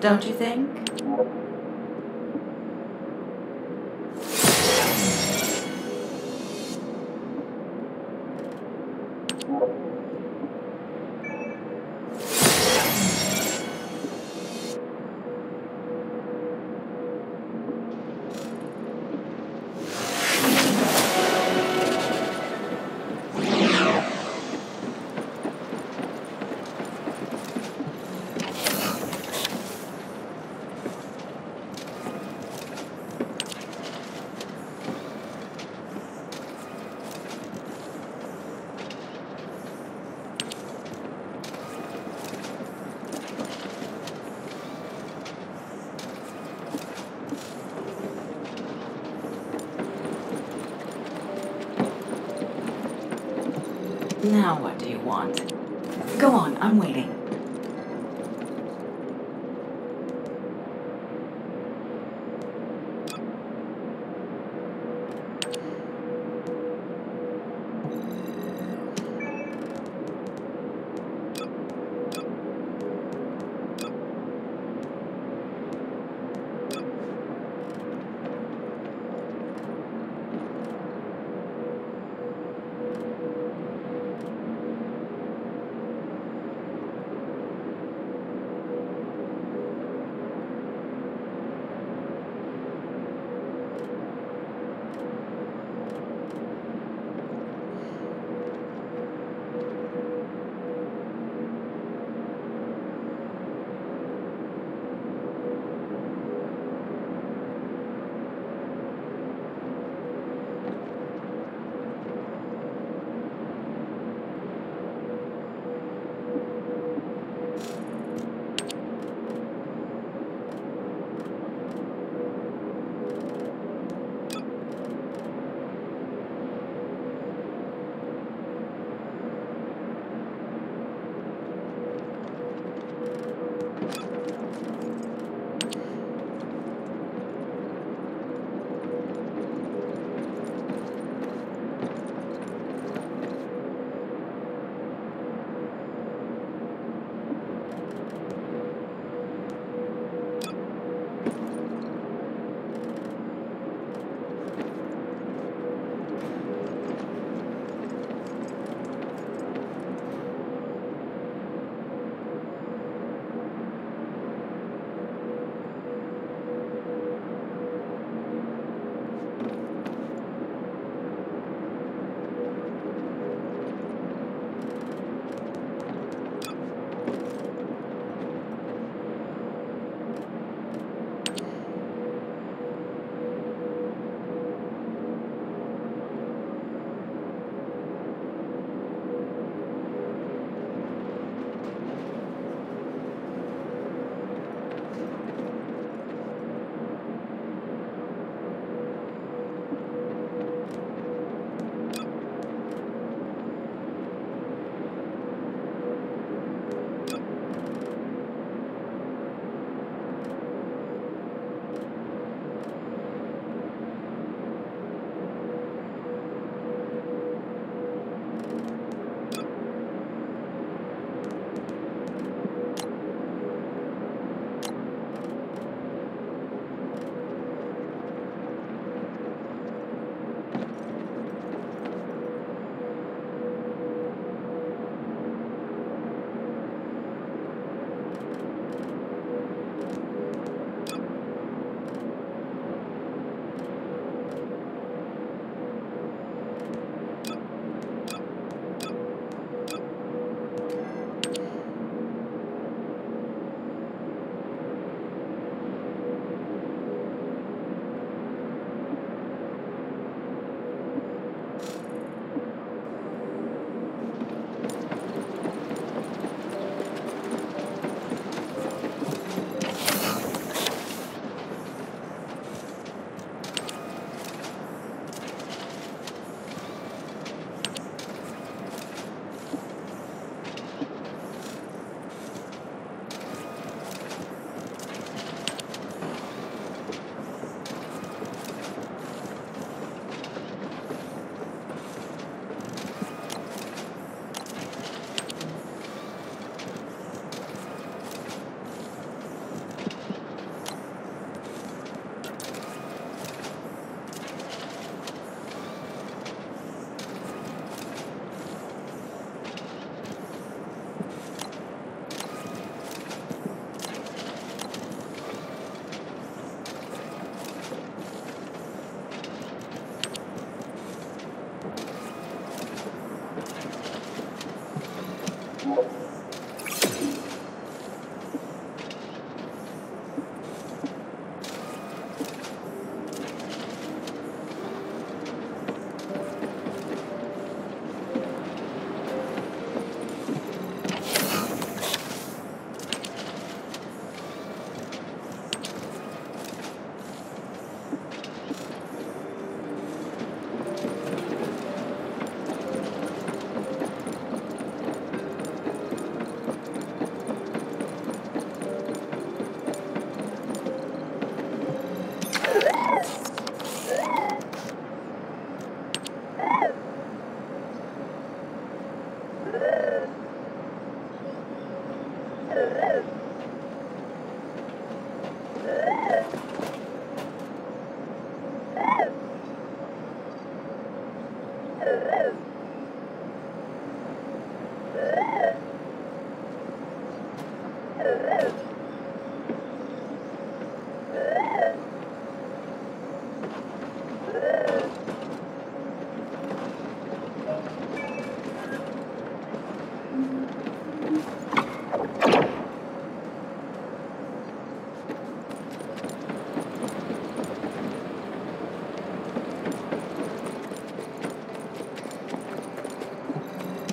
don't you think? Now what do you want? Go on, I'm waiting.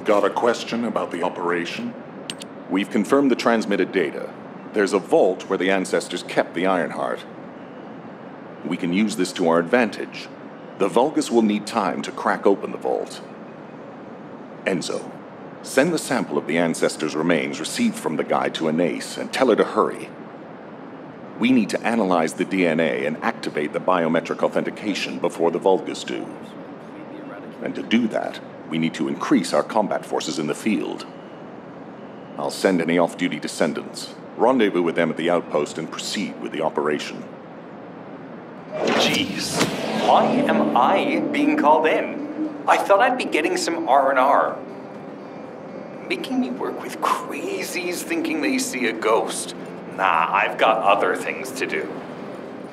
Got a question about the operation? We've confirmed the transmitted data. There's a vault where the ancestors kept the Ironheart. We can use this to our advantage. The Vulgus will need time to crack open the vault. Enzo, send the sample of the ancestors' remains received from the guide to Anais and tell her to hurry. We need to analyze the DNA and activate the biometric authentication before the Vulgus do. And to do that, we need to increase our combat forces in the field. I'll send any off-duty descendants, rendezvous with them at the outpost, and proceed with the operation. Jeez, why am I being called in? I thought I'd be getting some R&R. Making me work with crazies thinking they see a ghost. Nah, I've got other things to do.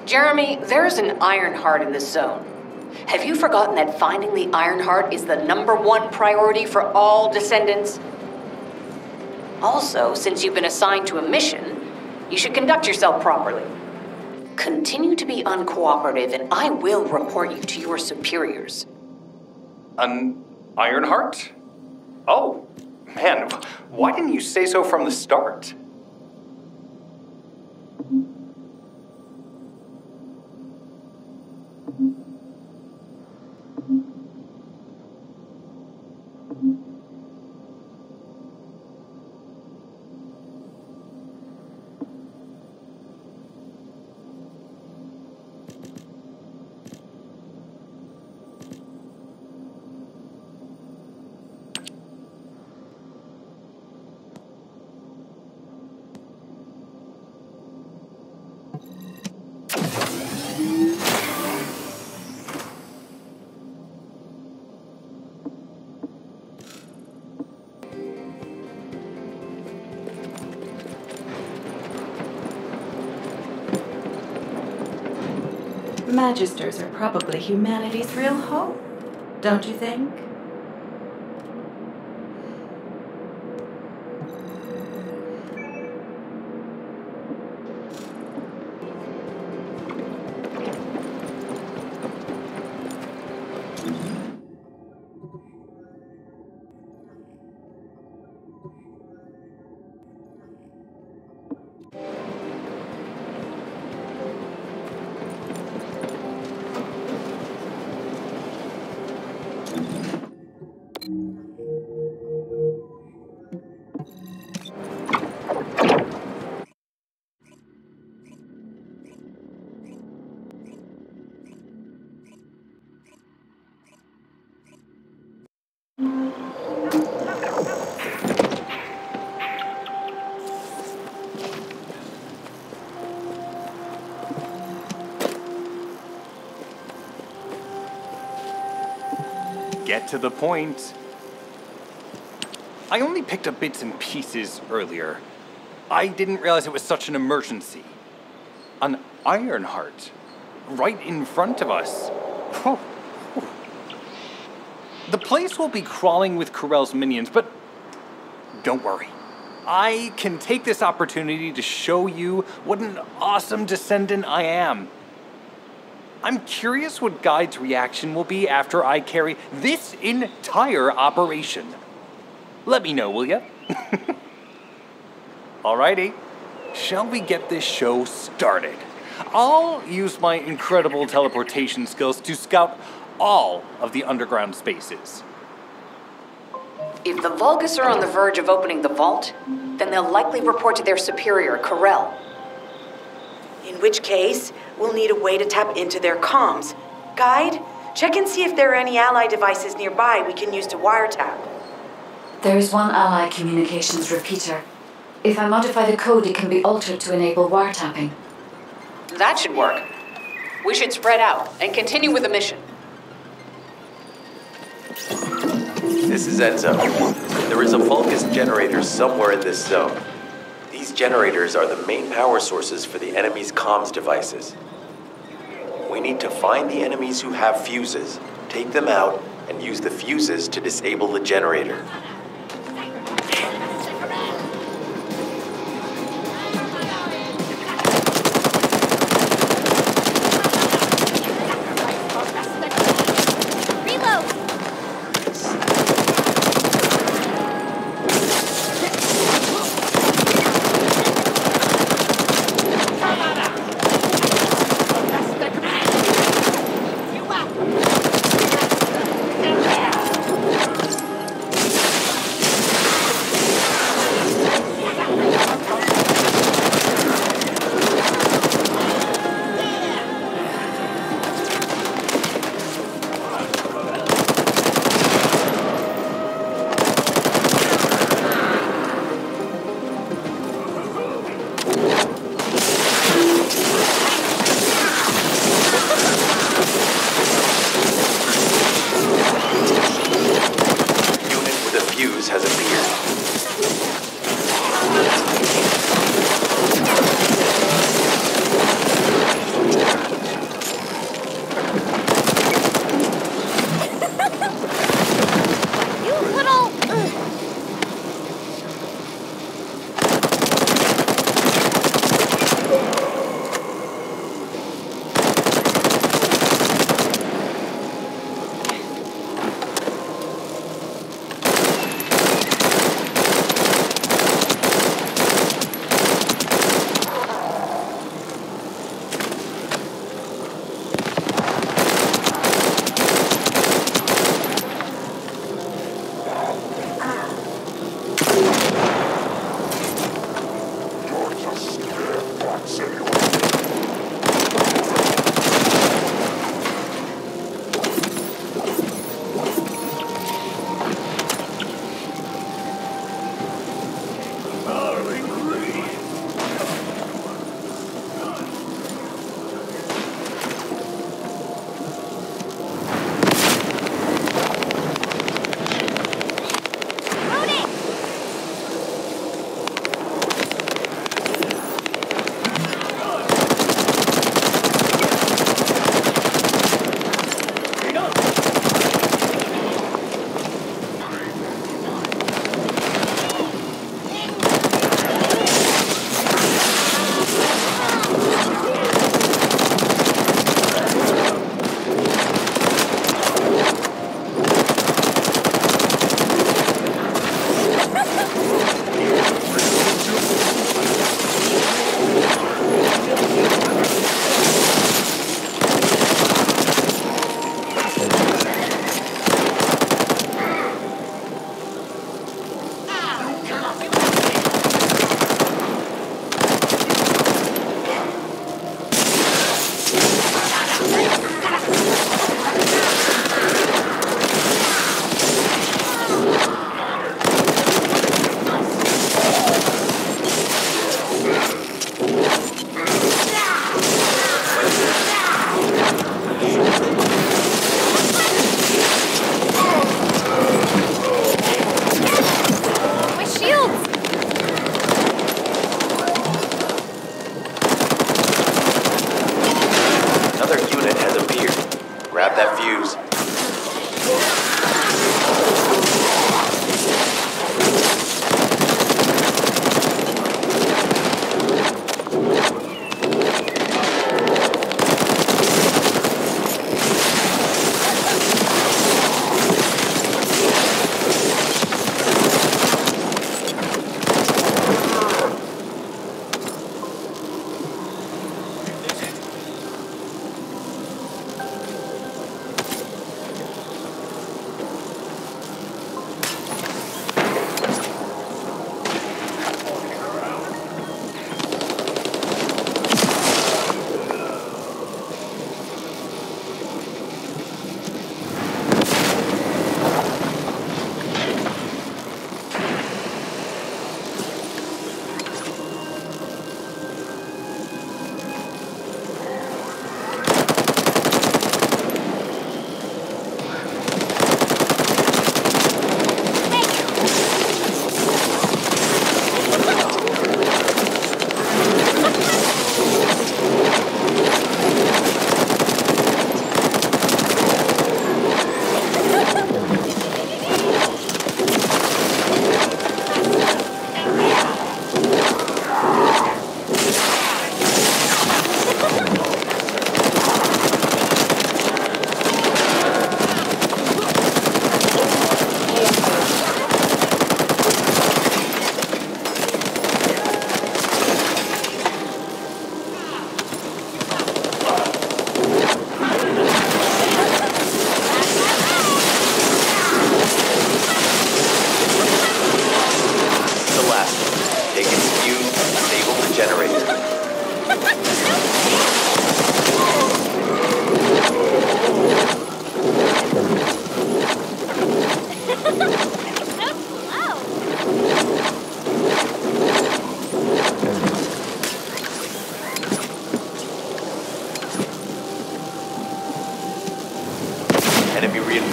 Jeremy, there's an Ironheart in this zone. Have you forgotten that finding the Ironheart is the #1 priority for all descendants? Also, since you've been assigned to a mission, you should conduct yourself properly. Continue to be uncooperative, and I will report you to your superiors. An Ironheart? Oh, man, why didn't you say so from the start? Magisters are probably humanity's real hope, don't you think? Get to the point. I only picked up bits and pieces earlier. I didn't realize it was such an emergency. An Ironheart, right in front of us. Whew. The place will be crawling with Corell's minions, but don't worry. I can take this opportunity to show you what an awesome descendant I am. I'm curious what Guide's reaction will be after I carry this entire operation. Let me know, will ya? Alrighty, shall we get this show started? I'll use my incredible teleportation skills to scout all of the underground spaces. If the Vulgus are on the verge of opening the vault, then they'll likely report to their superior, Corell. In which case, we'll need a way to tap into their comms. Guide, check and see if there are any ally devices nearby we can use to wiretap. There is one ally communications repeater. If I modify the code, it can be altered to enable wiretapping. That should work. We should spread out and continue with the mission. This is Enzo. There is a Vulgus generator somewhere in this zone. These generators are the main power sources for the enemy's comms devices. We need to find the enemies who have fuses, take them out, and use the fuses to disable the generator.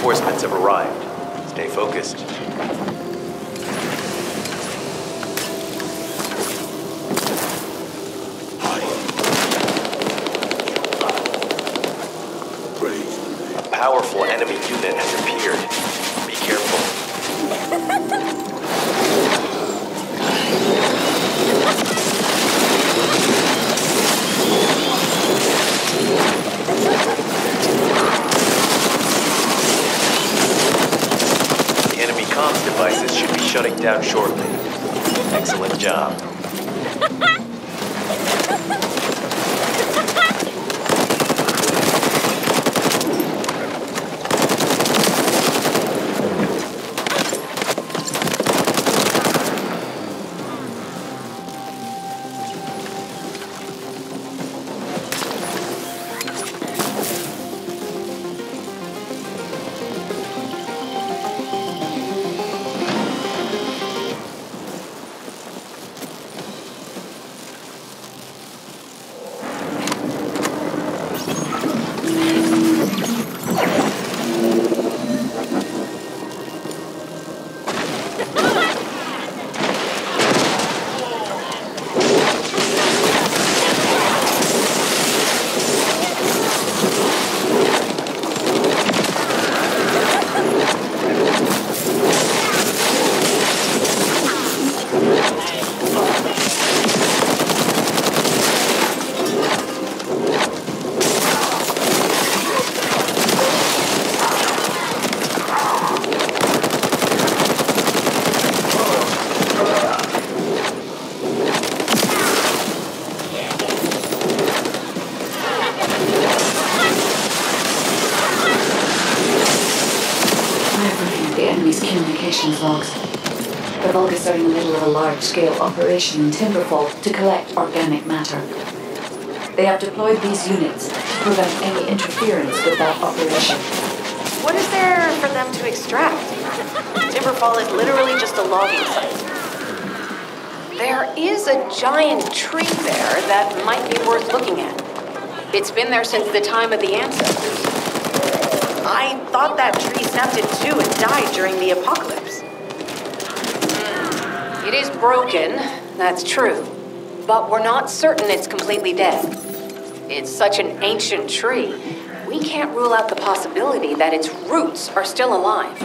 reinforcements have arrived. Stay focused. A powerful enemy unit has appeared. Be careful. The enemy comms devices should be shutting down shortly. Excellent job. Communications logs. The Vulgus are in the middle of a large-scale operation in Timberfall to collect organic matter. They have deployed these units to prevent any interference with that operation. What is there for them to extract? Timberfall is literally just a logging site. There is a giant tree there that might be worth looking at. It's been there since the time of the ancestors. I thought that tree snapped in two and died during the apocalypse. It is broken, that's true. But we're not certain it's completely dead. It's such an ancient tree, we can't rule out the possibility that its roots are still alive.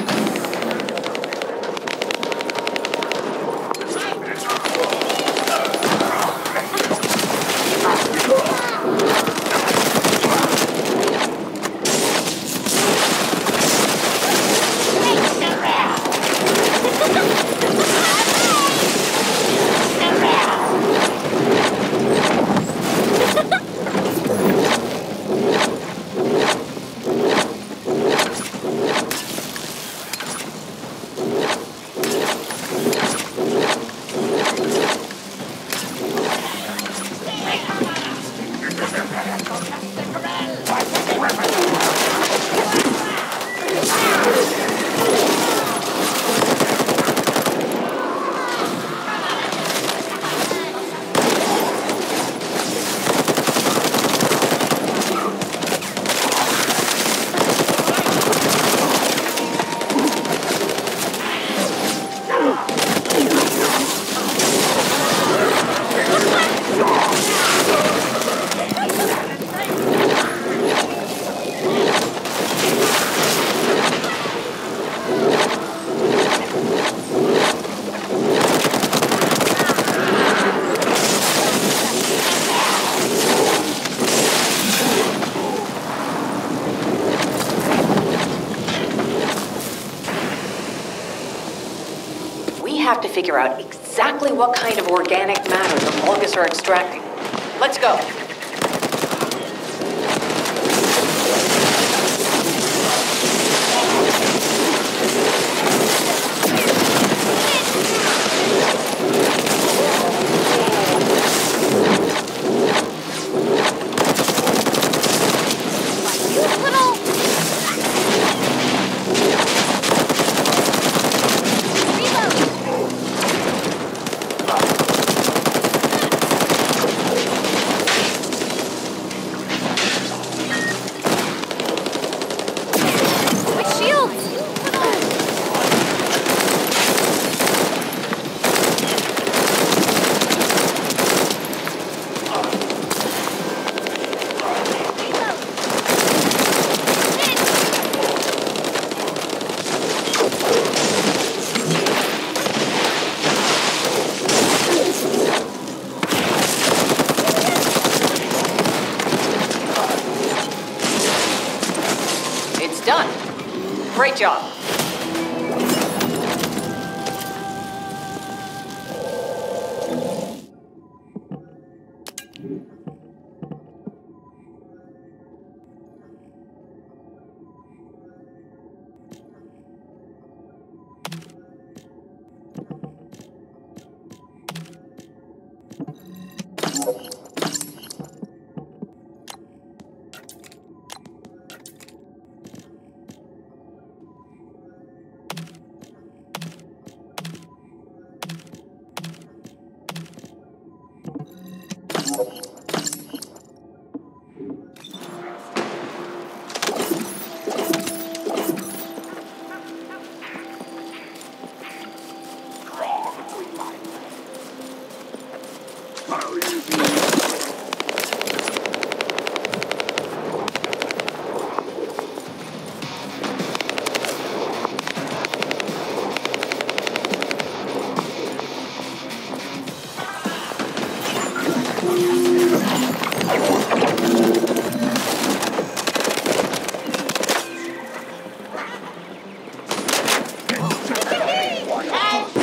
Have to figure out exactly what kind of organic matter the Vulgus are extracting. Let's go. Great job.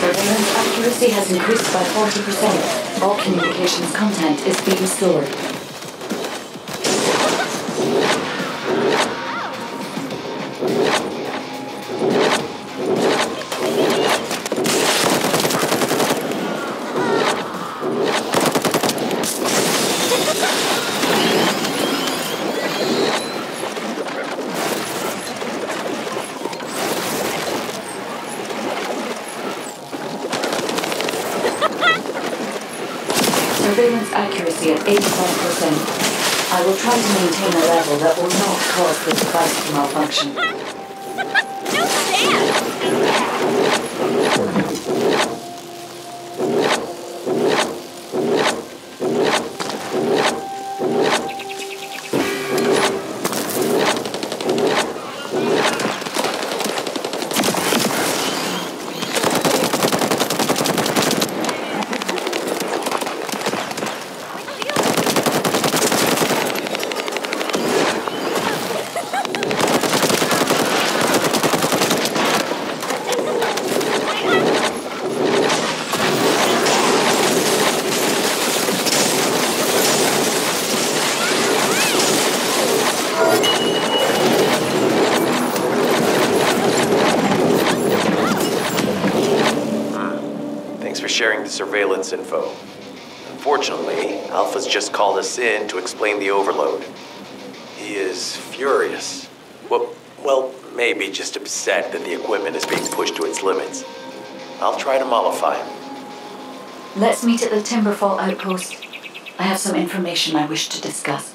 Surveillance accuracy has increased by 40%. All communications content is being stored. Surveillance accuracy at 85%. I will try to maintain a level that will not cause the device to malfunction. No Sharing the surveillance info. Unfortunately, Alpha's just called us in to explain the overload. He is furious. Well, maybe just upset that the equipment is being pushed to its limits. I'll try to mollify him. Let's meet at the Timberfall outpost. I have some information I wish to discuss.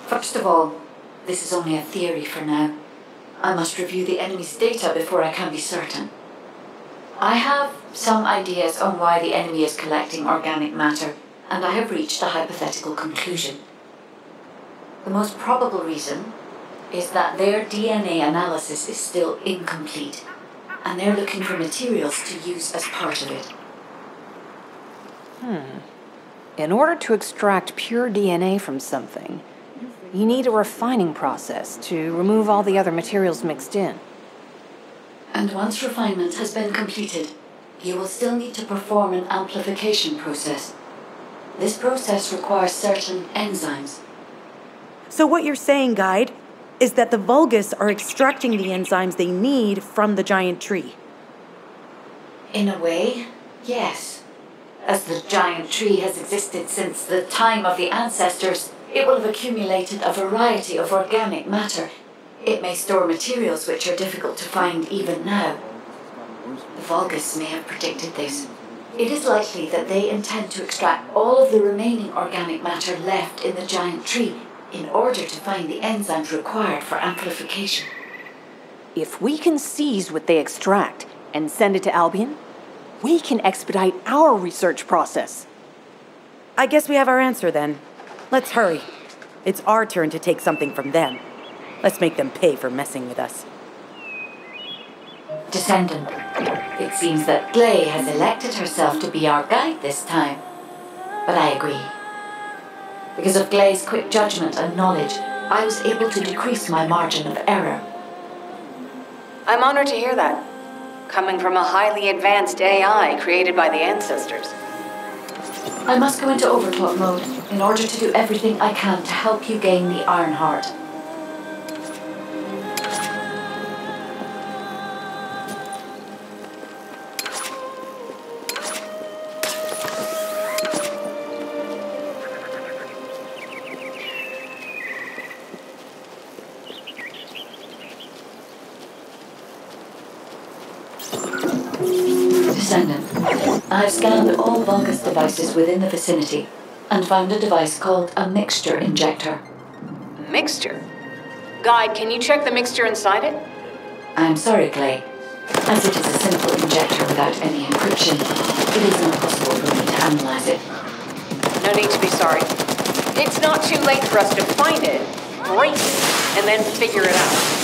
First of all, this is only a theory for now. I must review the enemy's data before I can be certain. I have some ideas on why the enemy is collecting organic matter, and I have reached a hypothetical conclusion. The most probable reason is that their DNA analysis is still incomplete, and they're looking for materials to use as part of it. In order to extract pure DNA from something, you need a refining process to remove all the other materials mixed in. And once refinement has been completed, you will still need to perform an amplification process. This process requires certain enzymes. So what you're saying, Guide, is that the Vulgus are extracting the enzymes they need from the giant tree. In a way, yes. As the giant tree has existed since the time of the ancestors, it will have accumulated a variety of organic matter. It may store materials which are difficult to find even now. The Vulgus may have predicted this. It is likely that they intend to extract all of the remaining organic matter left in the giant tree in order to find the enzymes required for amplification. If we can seize what they extract and send it to Albion, we can expedite our research process. I guess we have our answer then. Let's hurry. It's our turn to take something from them. Let's make them pay for messing with us. Descendant, it seems that Glay has elected herself to be our guide this time. But I agree. Because of Glay's quick judgment and knowledge, I was able to decrease my margin of error. I'm honored to hear that. Coming from a highly advanced AI created by the ancestors. I must go into overclock mode in order to do everything I can to help you gain the Iron Heart. Descendant, I've scanned all Vulgus devices within the vicinity and found a device called a mixture injector. Mixture? Guide, can you check the mixture inside it? I'm sorry, Clay. As it is a simple injector without any encryption, it is impossible for me to analyze it. No need to be sorry. It's not too late for us to find it, break it, and then figure it out.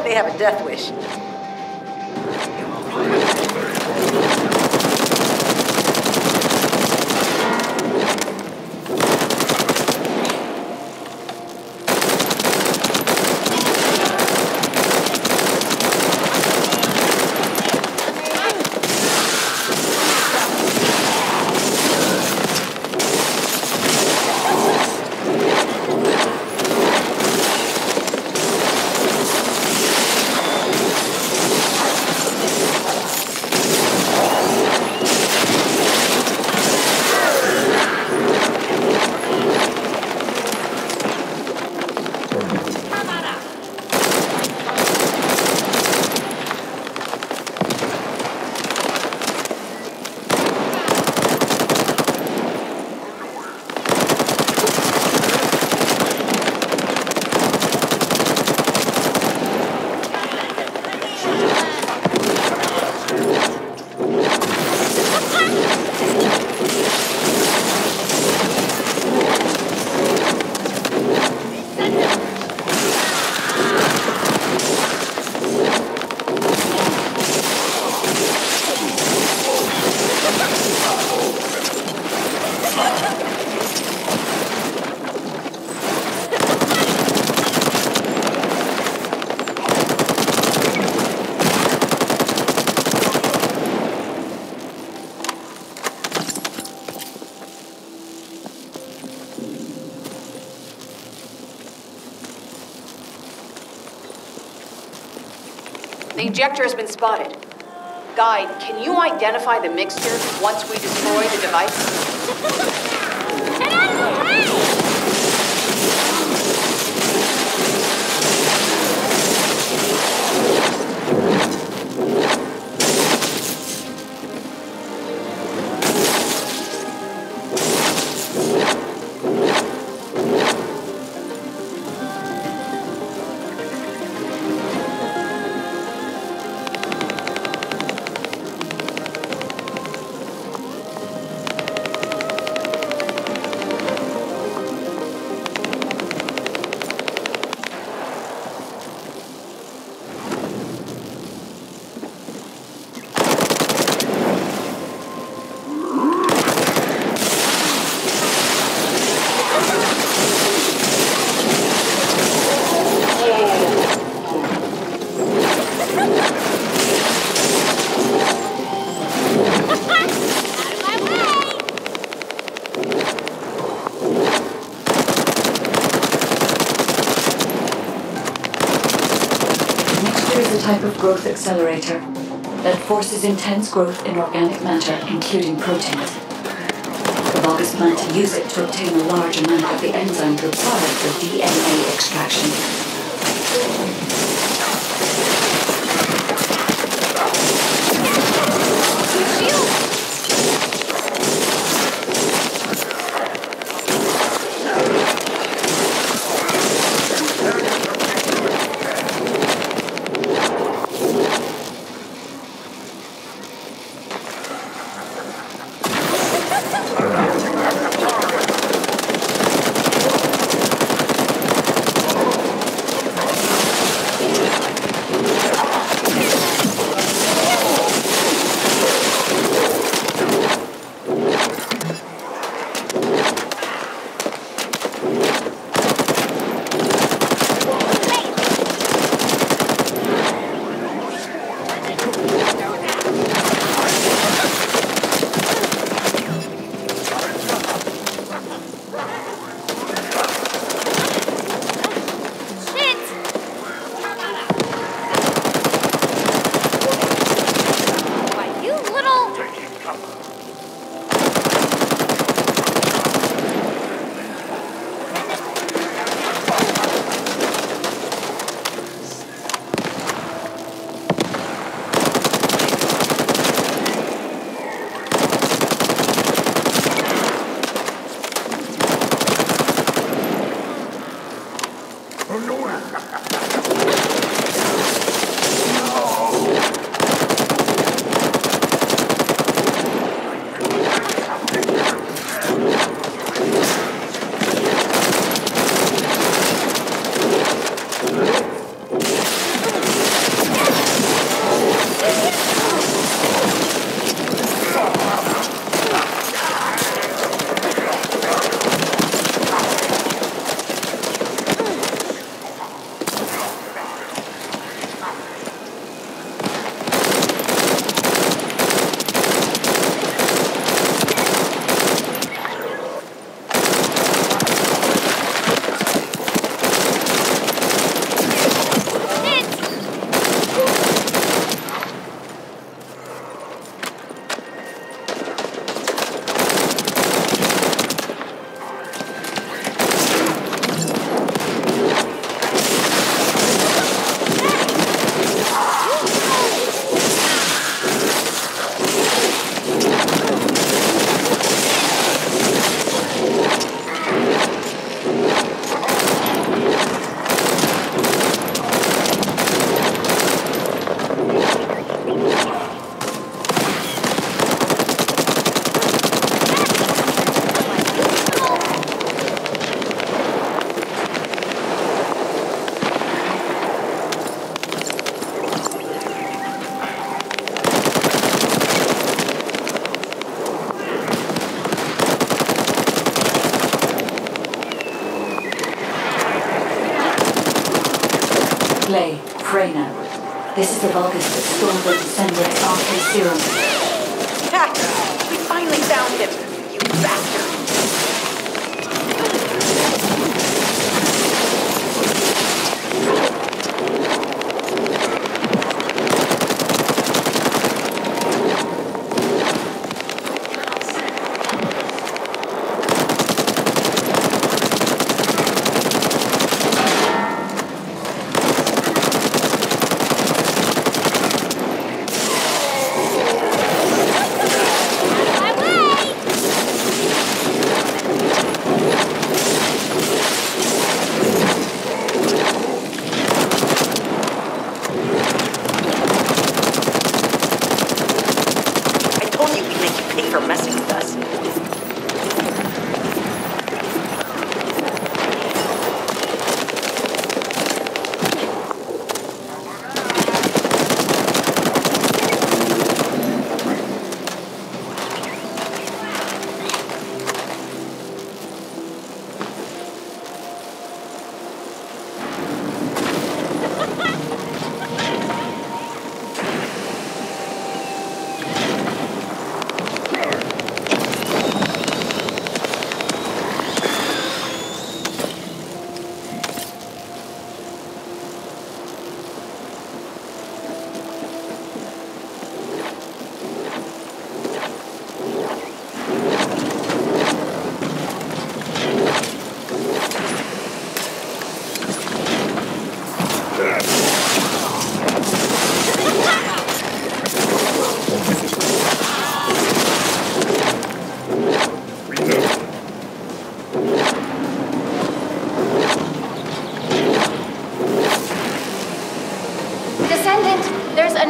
They have a death wish. The injector has been spotted. Guide, can you identify the mixture once we destroy the device? Get out of the type of growth accelerator that forces intense growth in organic matter, including proteins. The Vulgus plan to use it to obtain a large amount of the enzyme required for DNA extraction. This is the Vulgus that stole the Descendant's RK serum. Ha! We finally found him, you bastard! My way!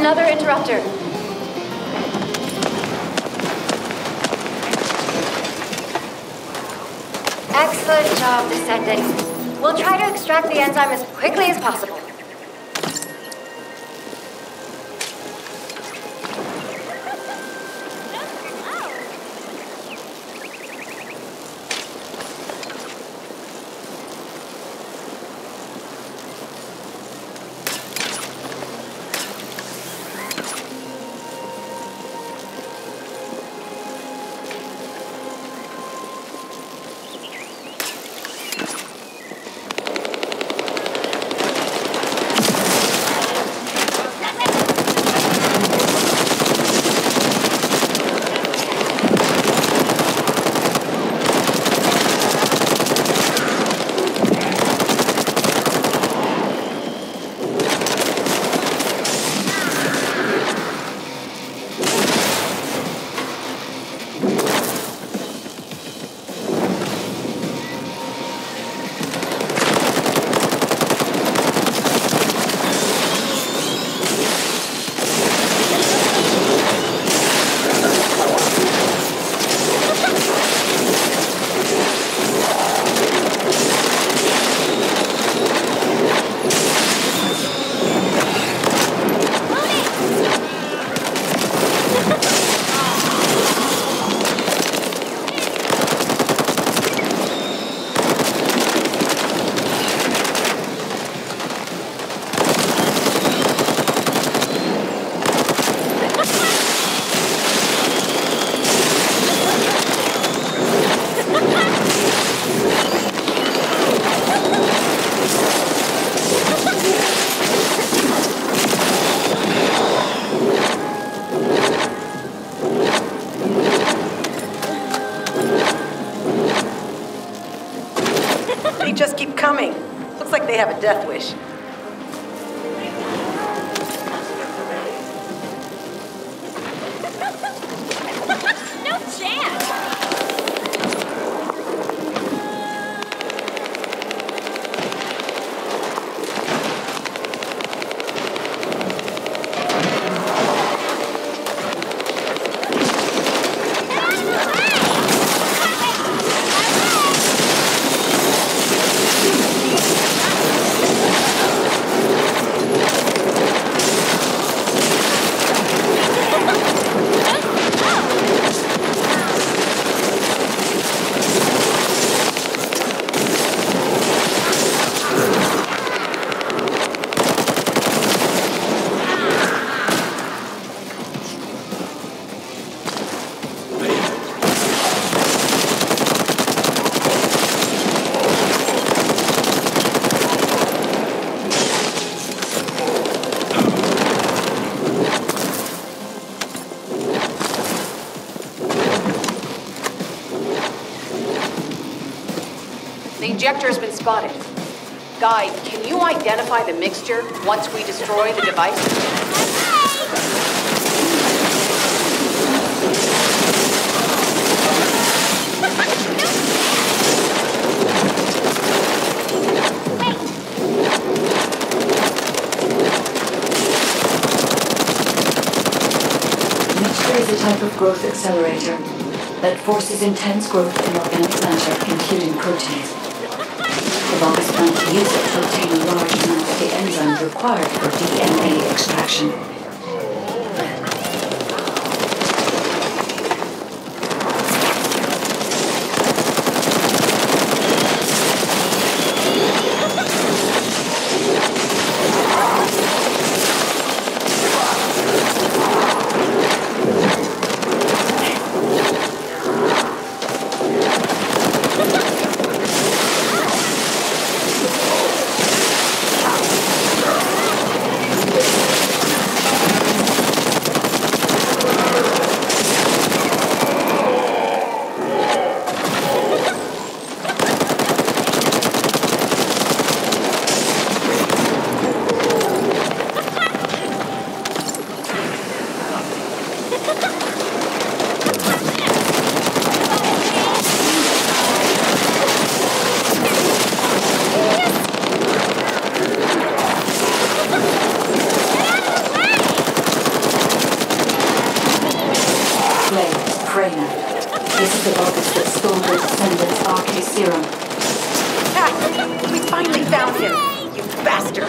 another interrupter. Excellent job, Descendant. We'll try to extract the enzyme as quickly as possible. They just keep coming. Looks like they have a death wish. No chance! The injector has been spotted. Guide, can you identify the mixture once we destroy the device? Mixture is a type of growth accelerator that forces intense growth in organic matter, including proteins. The Vulgus plant use it to obtain a large amount of the enzyme required for DNA extraction. serum. Ah, we finally found him, you bastard!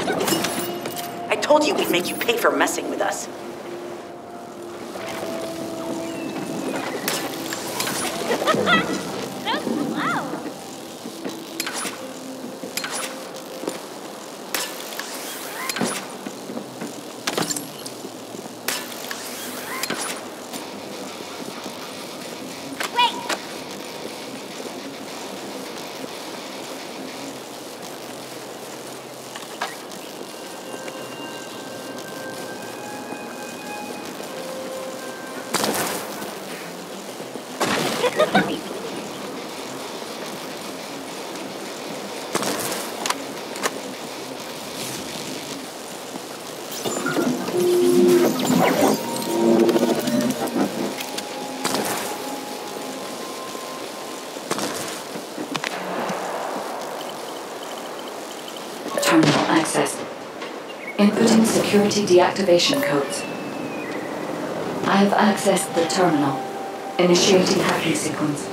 I told you we'd make you pay for messing with us. Terminal accessed. Inputting security deactivation codes. I have accessed the terminal. Initiating hacking sequence.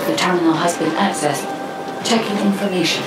The terminal has been accessed. Checking information.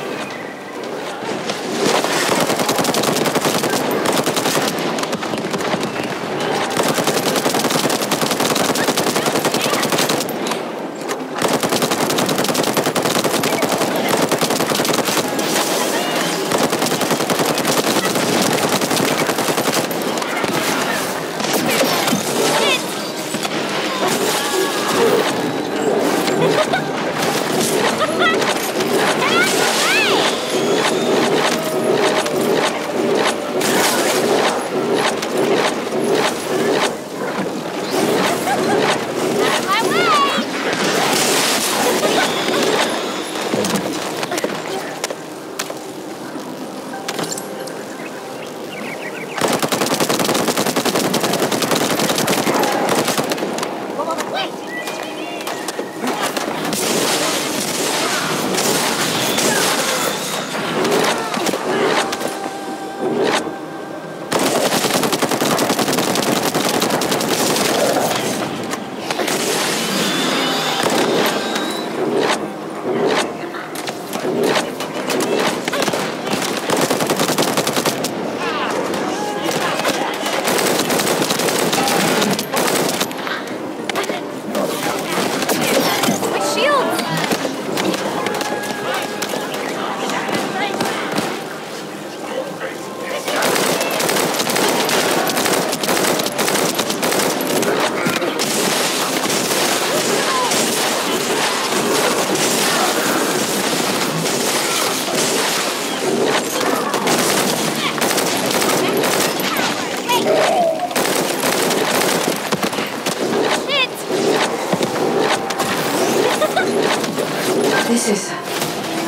This is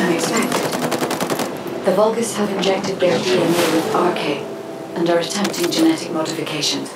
unexpected. The Vulgus have injected their DNA with RK and are attempting genetic modifications.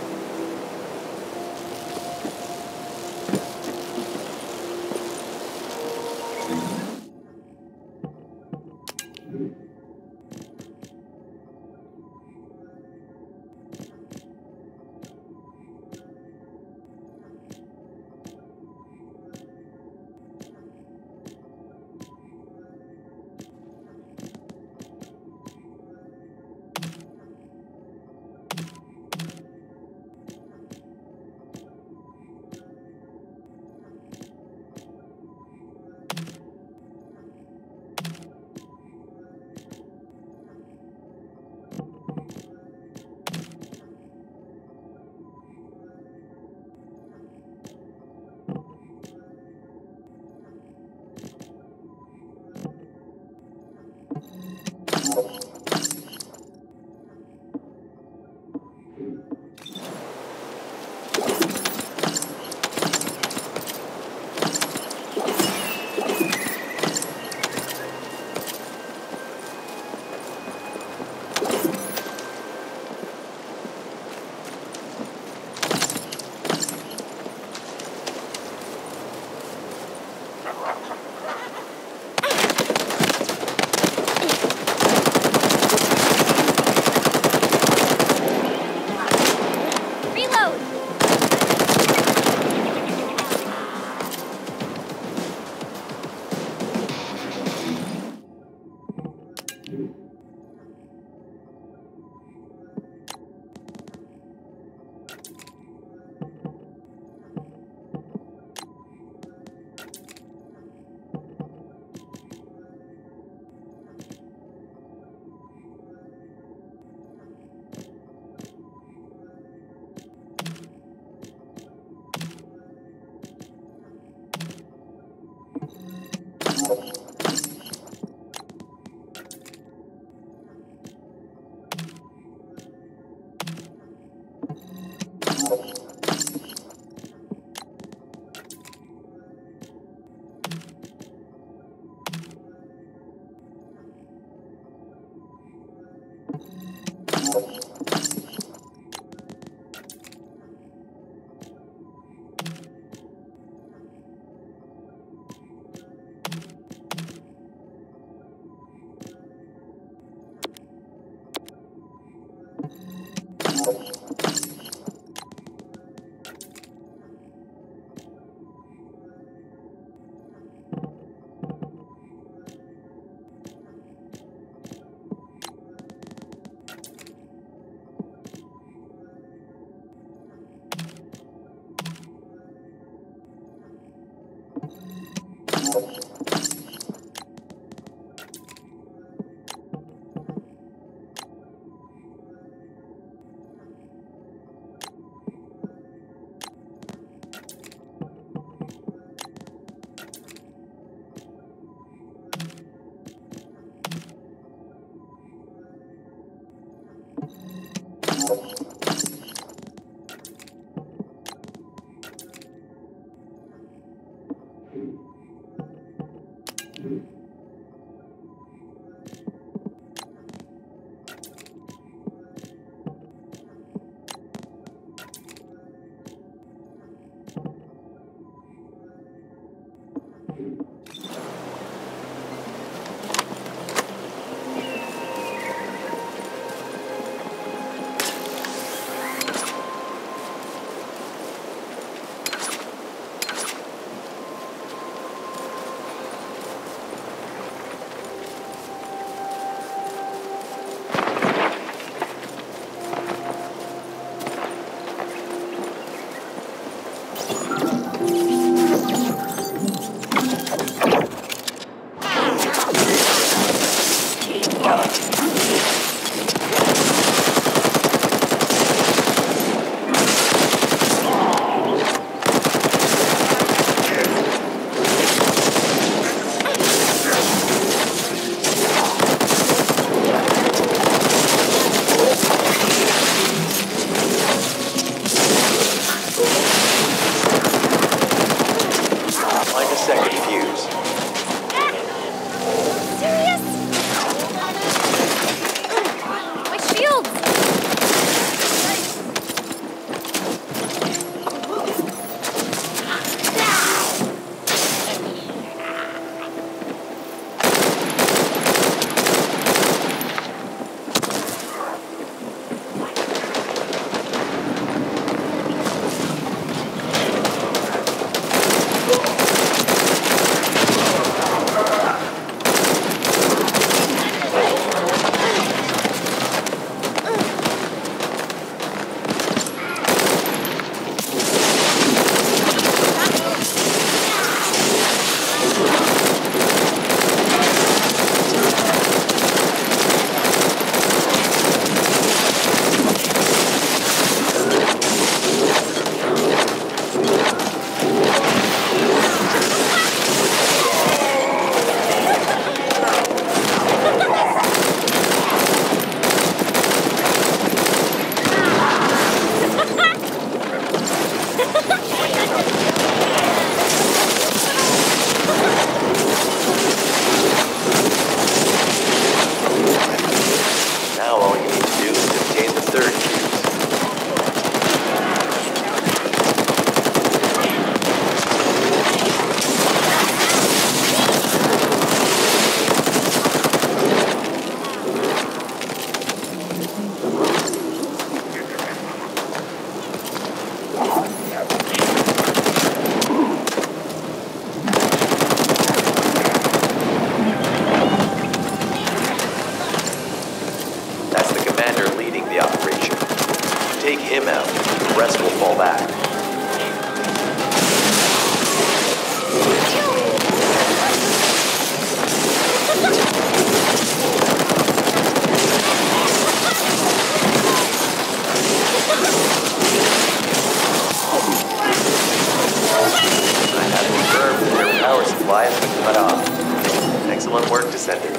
Excellent work, Descendant.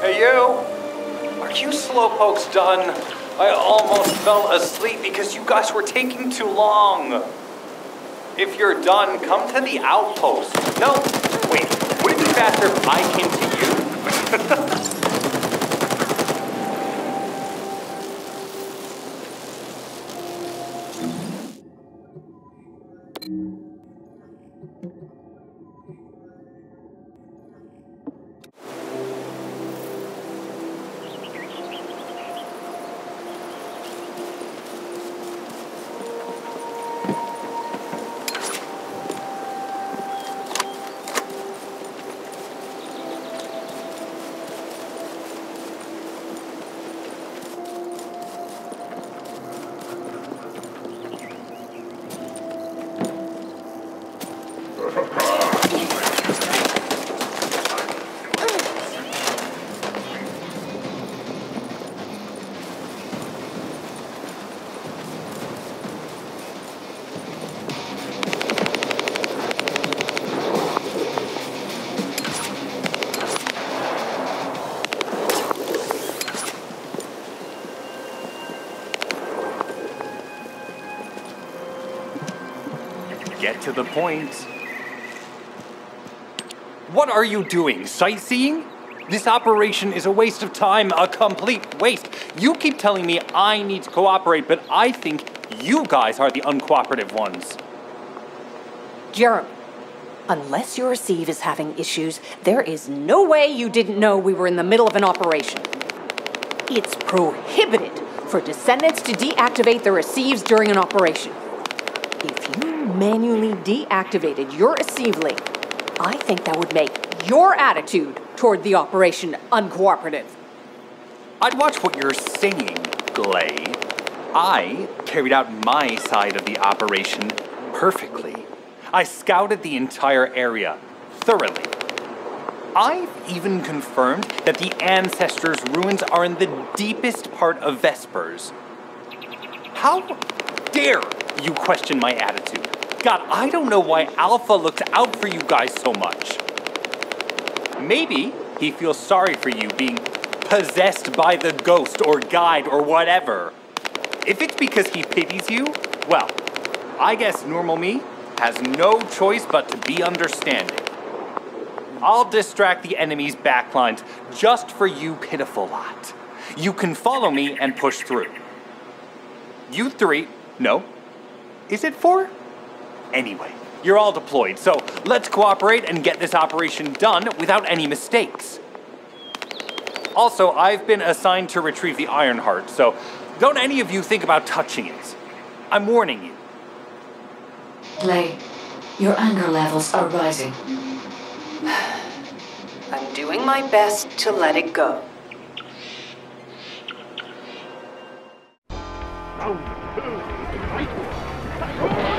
Hey, you! Are you slowpokes done? I almost fell asleep because you guys were taking too long. If you're done, come to the outpost. No, wait, would it be faster if I came to you? Get to the point. What are you doing? Sightseeing? This operation is a waste of time, a complete waste. You keep telling me I need to cooperate, but I think you guys are the uncooperative ones. Jeremy, unless your receive is having issues, there is no way you didn't know we were in the middle of an operation. It's prohibited for Descendants to deactivate the receives during an operation. If you manually deactivated your receive link, I think that would make your attitude toward the operation uncooperative. I'd watch what you're saying, Glay. I carried out my side of the operation perfectly. I scouted the entire area thoroughly. I've even confirmed that the Ancestors' ruins are in the deepest part of Vespers. How dare you question my attitude? God, I don't know why Alpha looked out for you guys so much. Maybe he feels sorry for you being possessed by the ghost or guide or whatever. If it's because he pities you, well, I guess normal me has no choice but to be understanding. I'll distract the enemy's backlines just for you pitiful lot. You can follow me and push through. You three, no, is it 4? Anyway, you're all deployed, so let's cooperate and get this operation done without any mistakes. Also, I've been assigned to retrieve the Ironheart, so don't any of you think about touching it. I'm warning you. Glay, your anger levels are rising. I'm doing my best to let it go. Round 2, fight!